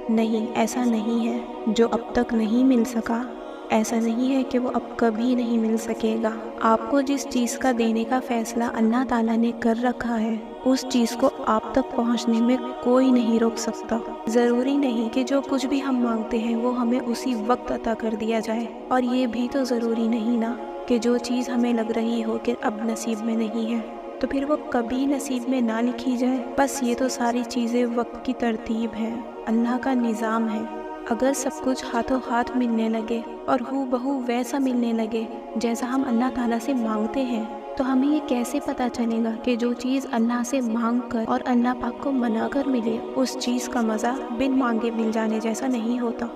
نہیں، ایسا نہیں ہے۔ جو اب تک نہیں مل سکا، ایسا نہیں ہے کہ وہ اب کبھی نہیں مل سکے گا۔ آپ کو جس چیز کا دینے کا فیصلہ اللہ تعالیٰ نے کر رکھا ہے، اس چیز کو آپ تک پہنچنے میں کوئی نہیں روک سکتا۔ ضروری نہیں کہ جو کچھ بھی ہم مانگتے ہیں وہ ہمیں اسی وقت عطا کر دیا جائے، اور یہ بھی تو ضروری نہیں نا کہ جو چیز ہمیں لگ رہی ہو کہ اب نصیب میں نہیں ہے تو پھر وہ کبھی نصیب میں نہ لکھی جائے۔ بس یہ تو ساری چیزیں وقت کی ترتیب ہے، اللہ کا نظام ہے۔ اگر سب کچھ ہاتھوں ہاتھ ملنے لگے اور ہو بہو ویسا ملنے لگے جیسا ہم اللہ تعالیٰ سے مانگتے ہیں، تو ہمیں یہ کیسے پتہ چلے گا کہ جو چیز اللہ سے مانگ کر اور اللہ پاک کو منا کر ملے، اس چیز کا مزہ بن مانگے مل جانے جیسا نہیں ہوتا۔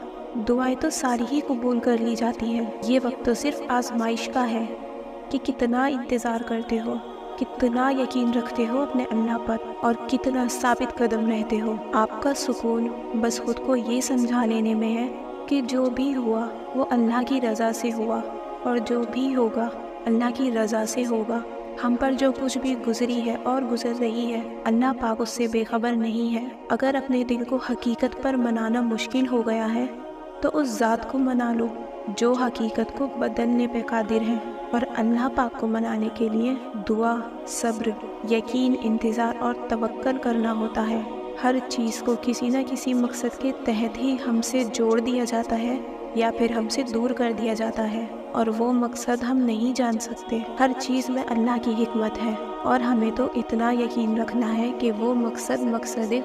دعائیں تو ساری ہی قبول کر لی جاتی ہیں، یہ وقت تو صرف آزمائش کا ہے کہ کتنا انتظار کرتے ہو، کتنا یقین رکھتے ہو اپنے اللہ پر، اور کتنا ثابت قدم رہتے ہو۔ آپ کا سکون بس خود کو یہ سمجھا لینے میں ہے کہ جو بھی ہوا وہ اللہ کی رضا سے ہوا، اور جو بھی ہوگا اللہ کی رضا سے ہوگا۔ ہم پر جو کچھ بھی گزری ہے اور گزر رہی ہے، اللہ پاک اس سے بے خبر نہیں ہے۔ اگر اپنے دل کو حقیقت پر منانا مشکل ہو گیا ہے تو اس ذات کو منا لو جو حقیقت کو بدلنے پہ قادر ہے، اور اللہ پاک کو منانے کے لیے دعا، صبر، یقین، انتظار اور توکل کرنا ہوتا ہے۔ ہر چیز کو کسی نہ کسی مقصد کے تحت ہی ہم سے جوڑ دیا جاتا ہے یا پھر ہم سے دور کر دیا جاتا ہے، اور وہ مقصد ہم نہیں جان سکتے۔ ہر چیز میں اللہ کی حکمت ہے، اور ہمیں تو اتنا یقین رکھنا ہے کہ وہ مقصد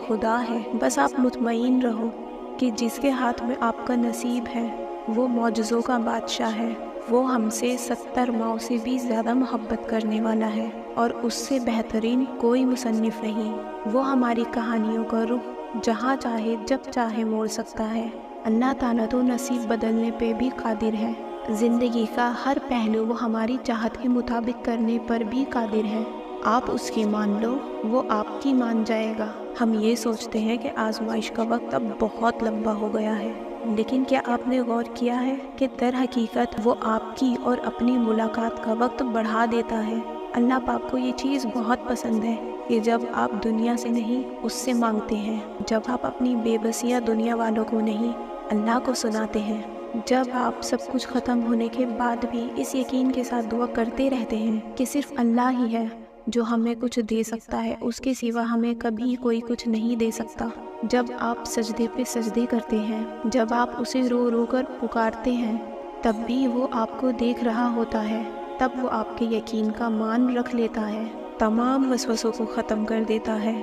خدا ہے۔ بس آپ مطمئن رہو کہ جس کے ہاتھ میں آپ کا نصیب ہے وہ معجزوں کا بادشاہ ہے، وہ ہم سے 70 ماؤں سے بھی زیادہ محبت کرنے والا ہے، اور اس سے بہترین کوئی مصنف نہیں۔ وہ ہماری کہانیوں کا رخ جہاں چاہے جب چاہے موڑ سکتا ہے۔ اللہ تعالیٰ تو نصیب بدلنے پہ بھی قادر ہے، زندگی کا ہر پہلو وہ ہماری چاہت کے مطابق کرنے پر بھی قادر ہے۔ آپ اس کی مان لو، وہ آپ کی مان جائے گا۔ ہم یہ سوچتے ہیں کہ آزمائش کا وقت اب بہت لمبا ہو گیا ہے، لیکن کیا آپ نے غور کیا ہے کہ در حقیقت وہ آپ کی اور اپنی ملاقات کا وقت بڑھا دیتا ہے۔ اللہ پاک کو یہ چیز بہت پسند ہے کہ جب آپ دنیا سے نہیں اس سے مانگتے ہیں، جب آپ اپنی بے بسیاں دنیا والوں کو نہیں اللہ کو سناتے ہیں، جب آپ سب کچھ ختم ہونے کے بعد بھی اس یقین کے ساتھ دعا کرتے رہتے ہیں کہ صرف اللہ ہی ہے جو ہمیں کچھ دے سکتا ہے، اس کے سوا ہمیں کبھی کوئی کچھ نہیں دے سکتا۔ جب آپ سجدے پہ سجدے کرتے ہیں، جب آپ اسے رو رو کر پکارتے ہیں، تب بھی وہ آپ کو دیکھ رہا ہوتا ہے، تب وہ آپ کے یقین کا مان رکھ لیتا ہے، تمام وسوسوں کو ختم کر دیتا ہے۔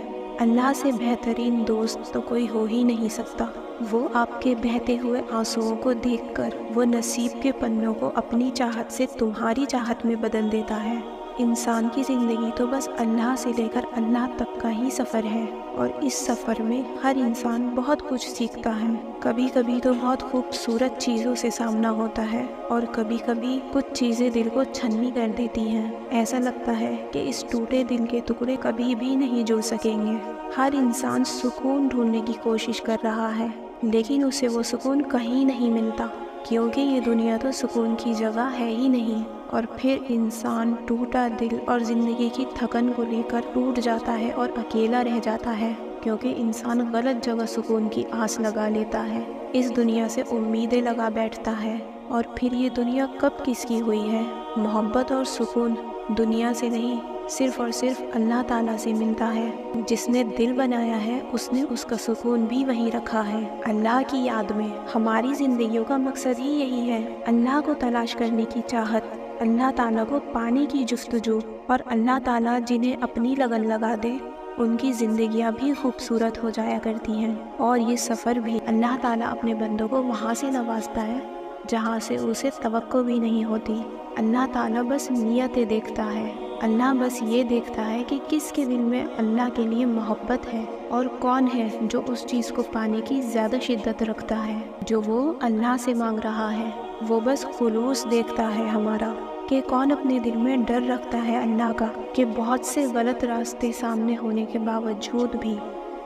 اللہ سے بہترین دوست تو کوئی ہو ہی نہیں سکتا۔ وہ آپ کے بہتے ہوئے آنسوؤں کو دیکھ کر وہ نصیب کے پنوں کو اپنی چاہت سے تمہاری چاہت میں بدل دیتا ہے۔ انسان کی زندگی تو بس اللہ سے لے کر اللہ تک کا ہی سفر ہے، اور اس سفر میں ہر انسان بہت کچھ سیکھتا ہے۔ کبھی کبھی تو بہت خوبصورت چیزوں سے سامنا ہوتا ہے، اور کبھی کبھی کچھ چیزیں دل کو چھنی کر دیتی ہیں۔ ایسا لگتا ہے کہ اس ٹوٹے دل کے ٹکڑے کبھی بھی نہیں جڑ سکیں گے۔ ہر انسان سکون ڈھونڈنے کی کوشش کر رہا ہے، لیکن اسے وہ سکون کہیں نہیں ملتا، کیونکہ یہ دنیا تو سکون کی جگہ ہے ہی نہیں۔ اور پھر انسان ٹوٹا دل اور زندگی کی تھکن کو لے کر ٹوٹ جاتا ہے اور اکیلا رہ جاتا ہے، کیونکہ انسان غلط جگہ سکون کی آس لگا لیتا ہے، اس دنیا سے امیدیں لگا بیٹھتا ہے، اور پھر یہ دنیا کب کس کی ہوئی ہے؟ محبت اور سکون دنیا سے نہیں، صرف اور صرف اللہ تعالیٰ سے ملتا ہے۔ جس نے دل بنایا ہے اس نے اس کا سکون بھی وہیں رکھا ہے، اللہ کی یاد میں۔ ہماری زندگیوں کا مقصد ہی یہی ہے، اللہ کو تلاش کرنے کی چاہت، اللہ تعالیٰ کو پانے کی جستجو، اور اللہ تعالیٰ جنہیں اپنی لگن لگا دے ان کی زندگیاں بھی خوبصورت ہو جایا کرتی ہیں۔ اور یہ سفر بھی اللہ تعالیٰ اپنے بندوں کو وہاں سے نوازتا ہے جہاں سے اسے توقع بھی نہیں ہوتی۔ اللہ تعالیٰ بس نیتیں دیکھتا ہے، اللہ بس یہ دیکھتا ہے کہ کس کے دل میں اللہ کے لیے محبت ہے، اور کون ہے جو اس چیز کو پانے کی زیادہ شدت رکھتا ہے جو وہ اللہ سے مانگ رہا ہے۔ وہ بس خلوص دیکھتا ہے ہمارا کہ کون اپنے دل میں ڈر رکھتا ہے اللہ کا، کہ بہت سے غلط راستے سامنے ہونے کے باوجود بھی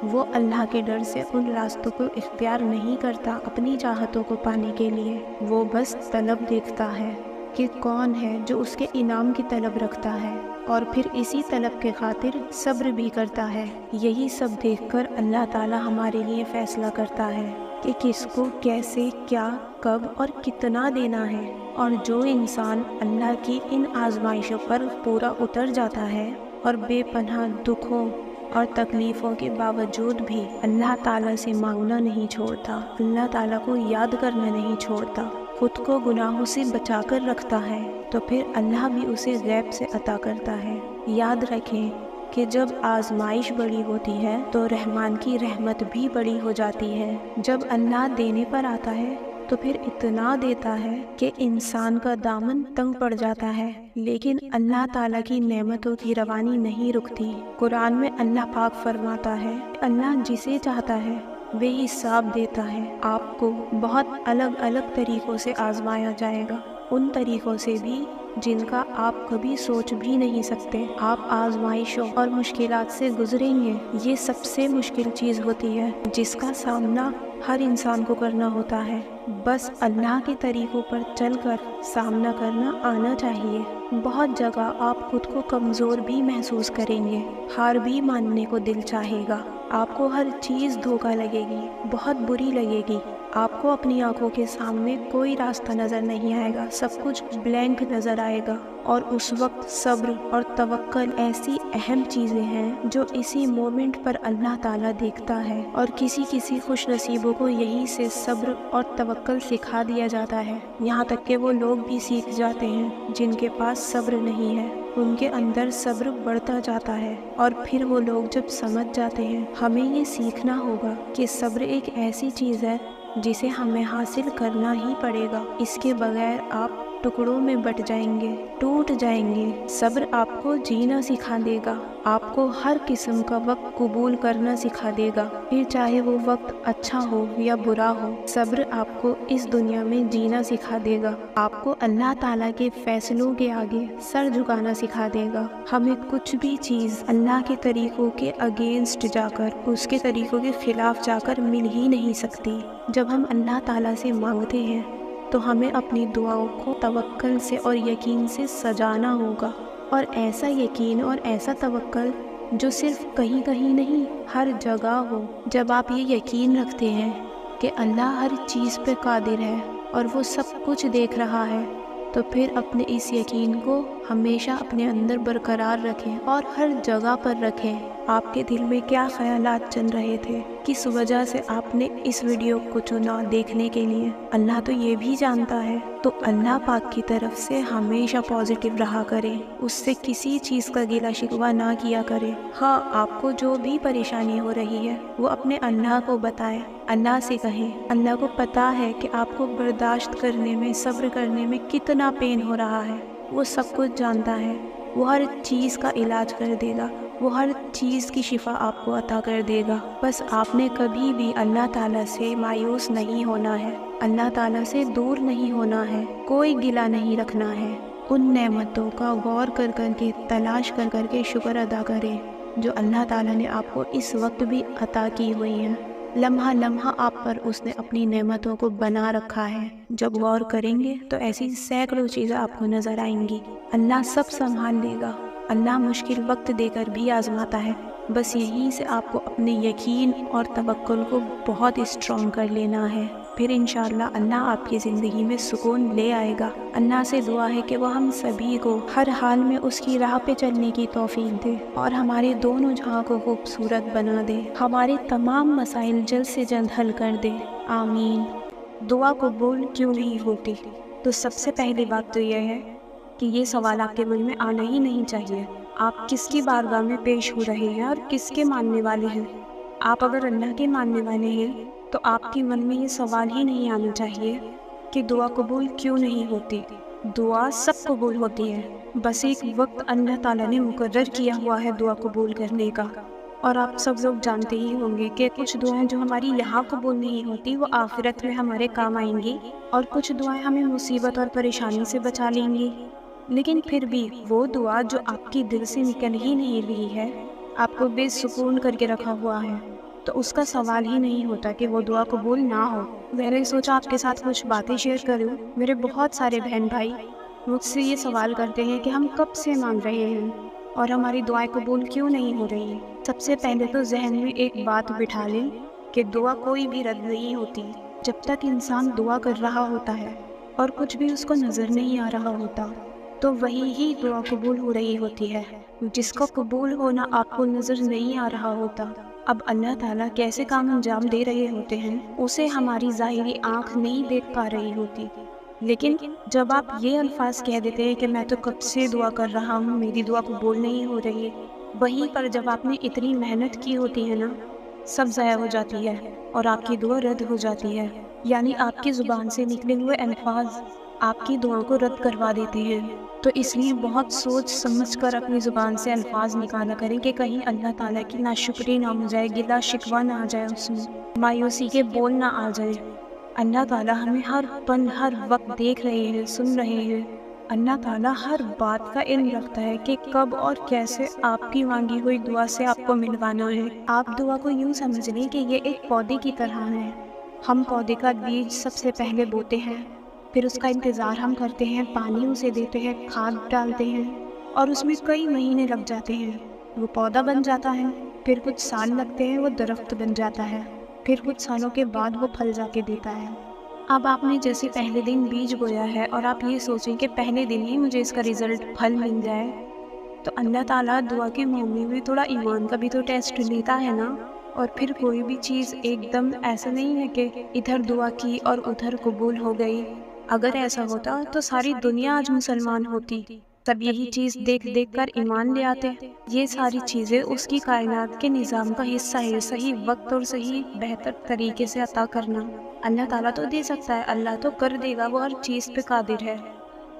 وہ اللہ کے ڈر سے ان راستوں کو اختیار نہیں کرتا اپنی چاہتوں کو پانے کے لیے۔ وہ بس طلب دیکھتا ہے کہ کون ہے جو اس کے انعام کی طلب رکھتا ہے اور پھر اسی طلب کے خاطر صبر بھی کرتا ہے۔ یہی سب دیکھ کر اللہ تعالی ہمارے لیے فیصلہ کرتا ہے کہ کس کو کیسے، کیا، کب اور کتنا دینا ہے۔ اور جو انسان اللہ کی ان آزمائشوں پر پورا اتر جاتا ہے اور بے پناہ دکھوں اور تکلیفوں کے باوجود بھی اللہ تعالیٰ سے مانگنا نہیں چھوڑتا، اللہ تعالیٰ کو یاد کرنا نہیں چھوڑتا، خود کو گناہوں سے بچا کر رکھتا ہے، تو پھر اللہ بھی اسے غیب سے عطا کرتا ہے۔ یاد رکھیں کہ جب آزمائش بڑی ہوتی ہے تو رحمان کی رحمت بھی بڑی ہو جاتی ہے۔ جب اللہ دینے پر آتا ہے تو پھر اتنا دیتا ہے کہ انسان کا دامن تنگ پڑ جاتا ہے، لیکن اللہ تعالیٰ کی نعمتوں کی روانی نہیں رکتی۔ قرآن میں اللہ پاک فرماتا ہے، اللہ جسے چاہتا ہے بے حساب دیتا ہے۔ آپ کو بہت الگ الگ طریقوں سے آزمایا جائے گا، ان طریقوں سے بھی جن کا آپ کبھی سوچ بھی نہیں سکتے۔ آپ آزمائشوں اور مشکلات سے گزریں گے۔ یہ سب سے مشکل چیز ہوتی ہے جس کا سامنا ہر انسان کو کرنا ہوتا ہے، بس اللہ کے طریقوں پر چل کر سامنا کرنا آنا چاہیے۔ بہت جگہ آپ خود کو کمزور بھی محسوس کریں گے، ہار بھی ماننے کو دل چاہے گا، آپ کو ہر چیز دھوکہ لگے گی، بہت بری لگے گی، آپ کو اپنی آنکھوں کے سامنے کوئی راستہ نظر نہیں آئے گا، سب کچھ بلینک نظر آئے گا۔ اور اس وقت صبر اور توکل ایسی اہم چیزیں ہیں جو اسی مومنٹ پر اللہ تعالیٰ دیکھتا ہے، اور کسی خوش نصیبوں کو یہی سے صبر اور توکل سکھا دیا جاتا ہے، یہاں تک کہ وہ لوگ بھی سیکھ جاتے ہیں جن کے پاس صبر نہیں ہے، ان کے اندر صبر بڑھتا جاتا ہے، اور پھر وہ لوگ جب سمجھ جاتے ہیں۔ ہمیں یہ سیکھنا ہوگا کہ صبر ایک ایسی چیز ہے جسے ہمیں حاصل کرنا ہی پڑے گا، اس کے بغیر آپ ٹکڑوں میں بٹ جائیں گے، ٹوٹ جائیں گے۔ صبر آپ کو جینا سکھا دے گا، آپ کو ہر قسم کا وقت قبول کرنا سکھا دے گا، پھر چاہے وہ وقت اچھا ہو یا برا ہو۔ صبر آپ کو اس دنیا میں جینا سکھا دے گا، آپ کو اللہ تعالیٰ کے فیصلوں کے آگے سر جھکانا سکھا دے گا۔ ہمیں کچھ بھی چیز اللہ کے طریقوں کے اگینسٹ جا کر، اس کے طریقوں کے خلاف جا کر مل ہی نہیں سکتی۔ جب ہم اللہ تعالیٰ سے مانگتے ہیں تو ہمیں اپنی دعاؤں کو توکل سے اور یقین سے سجانا ہوگا، اور ایسا یقین اور ایسا توکل جو صرف کہیں کہیں نہیں، ہر جگہ ہو۔ جب آپ یہ یقین رکھتے ہیں کہ اللہ ہر چیز پہ قادر ہے اور وہ سب کچھ دیکھ رہا ہے، تو پھر اپنے اس یقین کو ہمیشہ اپنے اندر برقرار رکھیں اور ہر جگہ پر رکھیں۔ آپ کے دل میں کیا خیالات چل رہے تھے، کس وجہ سے آپ نے اس ویڈیو کو چنا دیکھنے کے لیے، اللہ تو یہ بھی جانتا ہے۔ تو اللہ پاک کی طرف سے ہمیشہ پازیٹیو رہا کریں، اس سے کسی چیز کا گلہ شکوہ نہ کیا کریں۔ ہاں، آپ کو جو بھی پریشانی ہو رہی ہے وہ اپنے اللہ کو بتائیں، اللہ سے کہیں۔ اللہ کو پتا ہے کہ آپ کو برداشت کرنے میں، صبر کرنے میں کتنا پین ہو رہا ہے، وہ سب کچھ جانتا ہے، وہ ہر چیز کا علاج کر دے گا، وہ ہر چیز کی شفا آپ کو عطا کر دے گا۔ بس آپ نے کبھی بھی اللہ تعالیٰ سے مایوس نہیں ہونا ہے، اللہ تعالیٰ سے دور نہیں ہونا ہے، کوئی گلہ نہیں رکھنا ہے۔ ان نعمتوں کا غور کر کے، تلاش کر کے شکر ادا کریں جو اللہ تعالیٰ نے آپ کو اس وقت بھی عطا کی ہوئی ہیں۔ لمحہ لمحہ آپ پر اس نے اپنی نعمتوں کو بنا رکھا ہے۔ جب غور کریں گے تو ایسی سینکڑوں چیزیں آپ کو نظر آئیں گی۔ اللہ سب سنبھال لے گا، اللہ مشکل وقت دے کر بھی آزماتا ہے، بس یہیں سے آپ کو اپنے یقین اور توکل کو بہت اسٹرانگ کر لینا ہے، پھر انشاءاللہ اللہ آپ کی زندگی میں سکون لے آئے گا۔ اللہ سے دعا ہے کہ وہ ہم سبھی کو ہر حال میں اس کی راہ پہ چلنے کی توفیق دے اور ہمارے دونوں جہاں کو خوبصورت بنا دے، ہمارے تمام مسائل جلد سے جلد حل کر دے، آمین۔ دعا قبول کیوں نہیں ہوتی؟ تو سب سے پہلی بات تو یہ ہے کہ یہ سوال آپ کے من میں آنا ہی نہیں چاہیے۔ آپ کس کی بارگاہ میں پیش ہو رہے ہیں اور کس کے ماننے والے ہیں؟ آپ اگر اللہ کے ماننے والے ہیں تو آپ کے من میں یہ سوال ہی نہیں آنا چاہیے کہ دعا قبول کیوں نہیں ہوتی۔ دعا سب قبول ہوتی ہے، بس ایک وقت اللہ تعالیٰ نے مقرر کیا ہوا ہے دعا قبول کرنے کا، اور آپ سب لوگ جانتے ہی ہوں گے کہ کچھ دعائیں جو ہماری یہاں قبول نہیں ہوتی وہ آخرت میں ہمارے کام آئیں گی، اور کچھ دعائیں ہمیں مصیبت اور پریشانی سے بچا لیں گی۔ لیکن پھر بھی وہ دعا جو آپ کی دل سے نکل ہی نہیں رہی ہے، آپ کو بے سکون کر کے رکھا ہوا ہے، تو اس کا سوال ہی نہیں ہوتا کہ وہ دعا قبول نہ ہو۔ میں نے سوچا آپ کے ساتھ کچھ باتیں شیئر کروں۔ میرے بہت سارے بہن بھائی مجھ سے یہ سوال کرتے ہیں کہ ہم کب سے مانگ رہے ہیں اور ہماری دعائیں قبول کیوں نہیں ہو رہی۔ سب سے پہلے تو ذہن میں ایک بات بٹھا لیں کہ دعا کوئی بھی رد نہیں ہوتی جب تک انسان دعا کر رہا ہوتا ہے اور کچھ بھی اس کو نظر نہیں آ رہا ہوتا، تو وہی ہی دعا قبول ہو رہی ہوتی ہے۔ جس کا قبول ہونا آپ کو نظر نہیں آ رہا ہوتا، اب اللہ تعالیٰ کیسے کام انجام دے رہے ہوتے ہیں اسے ہماری ظاہری آنکھ نہیں دیکھ پا رہی ہوتی۔ لیکن جب آپ یہ الفاظ کہہ دیتے ہیں کہ میں تو کب سے دعا کر رہا ہوں، میری دعا قبول نہیں ہو رہی، وہیں پر جب آپ نے اتنی محنت کی ہوتی ہے نا، سب ضائع ہو جاتی ہے اور آپ کی دعا رد ہو جاتی ہے۔ یعنی آپ کی زبان سے نکلے ہوئے الفاظ آپ کی دعا کو رد کروا دیتے ہیں۔ تو اس لیے بہت سوچ سمجھ کر اپنی زبان سے الفاظ نکالا کریں کہ کہیں اللہ تعالیٰ کی ناشکری نہ ہو جائے، گلہ شکوہ نہ آ جائے، اس میں مایوسی کے بول نہ آ جائے۔ اللہ تعالیٰ ہمیں ہر پل ہر وقت دیکھ رہے ہیں، سن رہے ہیں۔ اللہ تعالیٰ ہر بات کا علم رکھتا ہے کہ کب اور کیسے آپ کی مانگی ہوئی دعا سے آپ کو ملوانا ہے۔ آپ دعا کو یوں سمجھ لیں کہ یہ ایک پودے کی طرح ہے۔ ہم پودے کا بیج سب سے پہلے بوتے ہیں، پھر اس کا انتظار ہم کرتے ہیں، پانی اسے دیتے ہیں، کھاد ڈالتے ہیں، اور اس میں کئی مہینے لگ جاتے ہیں، وہ پودا بن جاتا ہے۔ پھر کچھ سال لگتے ہیں، وہ درخت بن جاتا ہے، پھر کچھ سالوں کے بعد وہ پھل جا کے دیتا ہے۔ اب آپ نے جیسے پہلے دن بیج بویا ہے اور آپ یہ سوچیں کہ پہلے دن ہی مجھے اس کا رزلٹ پھل مل جائے، تو اللہ تعالیٰ دعا کے معاملے میں تھوڑا ایمان کا بھی تو ٹیسٹ لیتا ہے نا۔ اور پھر کوئی بھی چیز ایک دم ایسا نہیں ہے کہ ادھر دعا کی اور ادھر قبول ہو گئی۔ اگر ایسا ہوتا تو ساری دنیا آج مسلمان ہوتی، سب یہی چیز دیکھ دیکھ کر ایمان لے آتے۔ یہ ساری چیزیں اس کی کائنات کے نظام کا حصہ ہے، صحیح وقت اور صحیح بہتر طریقے سے عطا کرنا۔ اللہ تعالیٰ تو دے سکتا ہے، اللہ تو کر دے گا، وہ ہر چیز پہ قادر ہے۔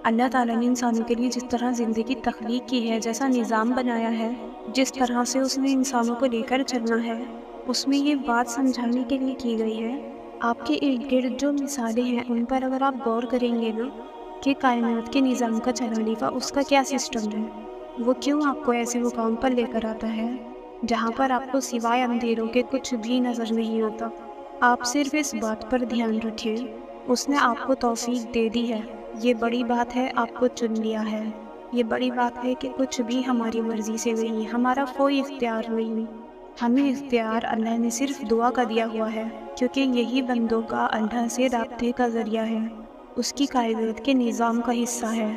اللہ تعالیٰ نے انسانوں کے لیے جس طرح زندگی تخلیق کی ہے، جیسا نظام بنایا ہے، جس طرح سے اس نے انسانوں کو لے کر چلنا ہے، اس میں یہ بات سمجھانے کے لیے کی گئی ہے۔ آپ کے ارد گرد جو مثالیں ہیں ان پر اگر آپ غور کریں گے نا کہ کائنات کے نظام کا چلانے کا اس کا کیا سسٹم ہے، وہ کیوں آپ کو ایسے مقام پر لے کر آتا ہے جہاں پر آپ کو سوائے اندھیروں کے کچھ بھی نظر نہیں آتا۔ آپ صرف اس بات پر دھیان رکھیں، اس نے آپ کو توفیق دے دی ہے۔ یہ بڑی بات ہے، آپ کو چن لیا ہے۔ یہ بڑی بات ہے کہ کچھ بھی ہماری مرضی سے نہیں، ہمارا کوئی اختیار نہیں۔ ہمیں اختیار اللہ نے صرف دعا کا دیا ہوا ہے، کیونکہ یہی بندوں کا اللہ سے رابطے کا ذریعہ ہے، اس کی کائنات کے نظام کا حصہ ہے۔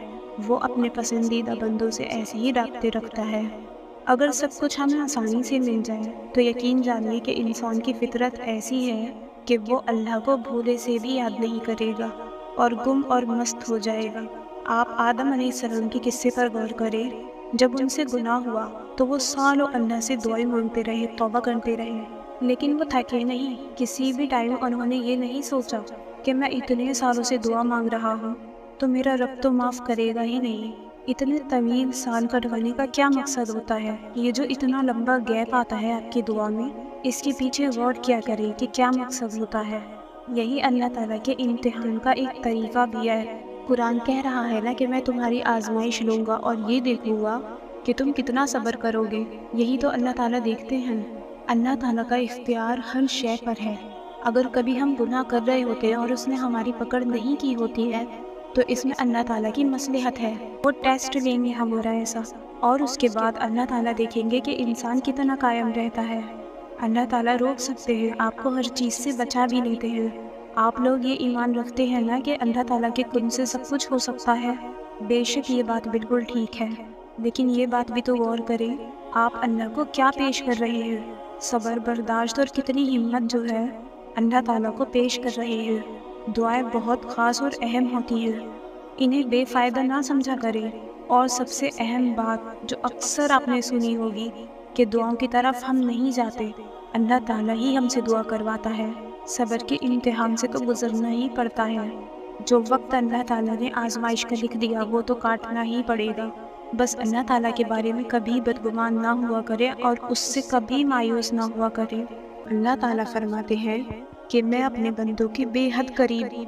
وہ اپنے پسندیدہ بندوں سے ایسے ہی رابطے رکھتا ہے۔ اگر سب کچھ ہمیں آسانی سے مل جائے تو یقین جانیے کہ انسان کی فطرت ایسی ہے کہ وہ اللہ کو بھولے سے بھی یاد نہیں کرے گا اور گم اور مست ہو جائے گا۔ آپ آدم علیہ السلام کے قصے پر غور کریں۔ جب ان سے گناہ ہوا تو وہ سالوں اللہ سے دعائیں مانگتے رہے، توبہ کرتے رہے، لیکن وہ تھکے نہیں۔ کسی بھی ٹائم انہوں نے یہ نہیں سوچا کہ میں اتنے سالوں سے دعا مانگ رہا ہوں تو میرا رب تو معاف کرے گا ہی نہیں۔ اتنے طویل سال کٹوانے کا کیا مقصد ہوتا ہے؟ یہ جو اتنا لمبا گیپ آتا ہے آپ کی دعا میں، اس کے پیچھے غور کیا کریں کہ کیا مقصد ہوتا ہے۔ یہی اللہ تعالیٰ کے امتحان کا ایک طریقہ بھی ہے۔ قرآن کہہ رہا ہے نا کہ میں تمہاری آزمائش لوں گا اور یہ دیکھوں گا کہ تم کتنا صبر کرو گے۔ یہی تو اللہ تعالیٰ دیکھتے ہیں۔ اللہ تعالیٰ کا اختیار ہر شے پر ہے۔ اگر کبھی ہم گناہ کر رہے ہوتے ہیں اور اس نے ہماری پکڑ نہیں کی ہوتی ہے تو اس میں اللہ تعالیٰ کی مصلحت ہے۔ وہ ٹیسٹ لیں گے ہمارا ایسا، اور اس کے بعد اللہ تعالیٰ دیکھیں گے کہ انسان کتنا قائم رہتا ہے۔ اللہ تعالیٰ روک سکتے ہیں، آپ کو ہر چیز سے بچا بھی لیتے ہیں۔ آپ لوگ یہ ایمان رکھتے ہیں نا کہ اللہ تعالیٰ کے قدرت سے سب کچھ ہو سکتا ہے۔ بے شک یہ بات بالکل ٹھیک ہے، لیکن یہ بات بھی تو غور کریں، آپ اللہ کو کیا پیش کر رہے ہیں؟ صبر، برداشت اور کتنی ہمت جو ہے اللہ تعالیٰ کو پیش کر رہے ہیں۔ دعائیں بہت خاص اور اہم ہوتی ہیں، انہیں بے فائدہ نہ سمجھا کریں۔ اور سب سے اہم بات جو اکثر آپ نے سنی ہوگی کہ دعاؤں کی طرف ہم نہیں جاتے، اللہ تعالیٰ ہی ہم سے دعا کرواتا ہے۔ صبر کے امتحان سے تو گزرنا ہی پڑتا ہے۔ جو وقت اللہ تعالیٰ نے آزمائش کا لکھ دیا وہ تو کاٹنا ہی پڑے گا۔ بس اللہ تعالیٰ کے بارے میں کبھی بدگمان نہ ہوا کرے اور اس سے کبھی مایوس نہ ہوا کرے۔ اللہ تعالیٰ فرماتے ہیں کہ میں اپنے بندوں کے بے حد قریب ہوں۔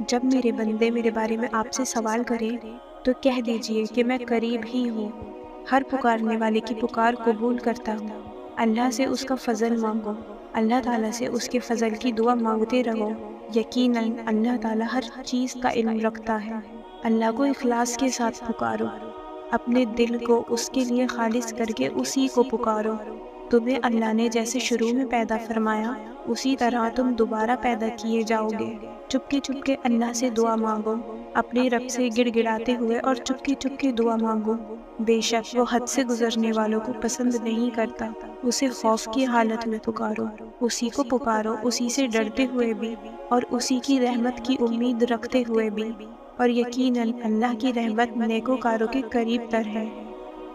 جب میرے بندے میرے بارے میں آپ سے سوال کریں تو کہہ دیجئے کہ میں قریب ہی ہوں، ہر پکارنے والے کی پکار قبول کرتا ہوں۔ اللہ سے اس کا فضل مانگو، اللہ تعالیٰ سے اس کے فضل کی دعا مانگتے رہو۔ یقیناً اللہ تعالیٰ ہر چیز کا علم رکھتا ہے۔ اللہ کو اخلاص کے ساتھ پکارو، اپنے دل کو اس کے لیے خالص کر کے اسی کو پکارو۔ تمہیں اللہ نے جیسے شروع میں پیدا فرمایا اسی طرح تم دوبارہ پیدا کیے جاؤ گے۔ چپکے چپکے اللہ سے دعا مانگو، اپنے رب سے گڑ گڑاتے ہوئے اور چپکے چپکے دعا مانگو۔ بے شک وہ حد سے گزرنے والوں کو پسند نہیں کرتا۔ اسے خوف کی حالت میں پکارو، اسی کو پکارو، اسی سے ڈرتے ہوئے بھی اور اسی کی رحمت کی امید رکھتے ہوئے بھی، اور یقیناً اللہ کی رحمت نیکوکاروں کے قریب تر ہے۔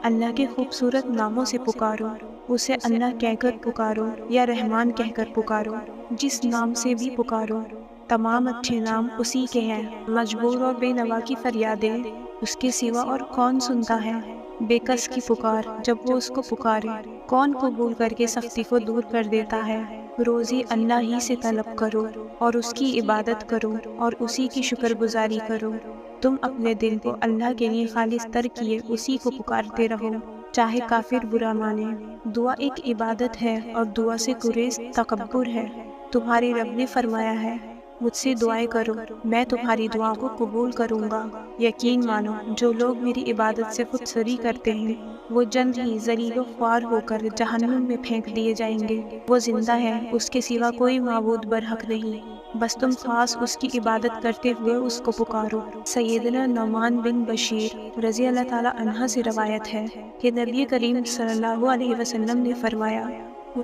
اللہ کے خوبصورت ناموں سے پکارو، اسے اللہ کہہ کر پکارو یا رحمان کہہ کر پکارو، جس نام سے بھی پکارو۔ تمام اچھے نام اسی کے ہیں۔ مجبور اور بے نوا کی فریادیں اس کے سوا اور کون سنتا ہے؟ بے کس کی پکار جب وہ اس کو پکارے کون قبول کر کے سختی کو دور کر دیتا ہے؟ روزی اللہ ہی سے طلب کرو اور اس کی عبادت کرو اور اسی کی شکر گزاری کرو۔ تم اپنے دل کو اللہ کے لیے خالص تر کیے اسی کو پکارتے رہو، چاہے کافر برا مانے۔ دعا ایک عبادت ہے اور دعا سے گریز تکبر ہے۔ تمہارے رب نے فرمایا ہے مجھ سے دعائیں کرو، میں تمہاری دعاؤں کو قبول کروں گا۔ یقین مانو جو لوگ میری عبادت سے خود سری کرتے ہیں وہ جلد ہی ذلیل و خوار ہو کر جہنم میں پھینک دیے جائیں گے۔ وہ زندہ ہے، اس کے سوا کوئی معبود برحق نہیں، بس تم خاص اس کی عبادت کرتے ہوئے اس کو پکارو۔ سیدنا نعمان بن بشیر رضی اللہ تعالیٰ عنہ سے روایت ہے کہ نبی کریم صلی اللہ علیہ وسلم نے فرمایا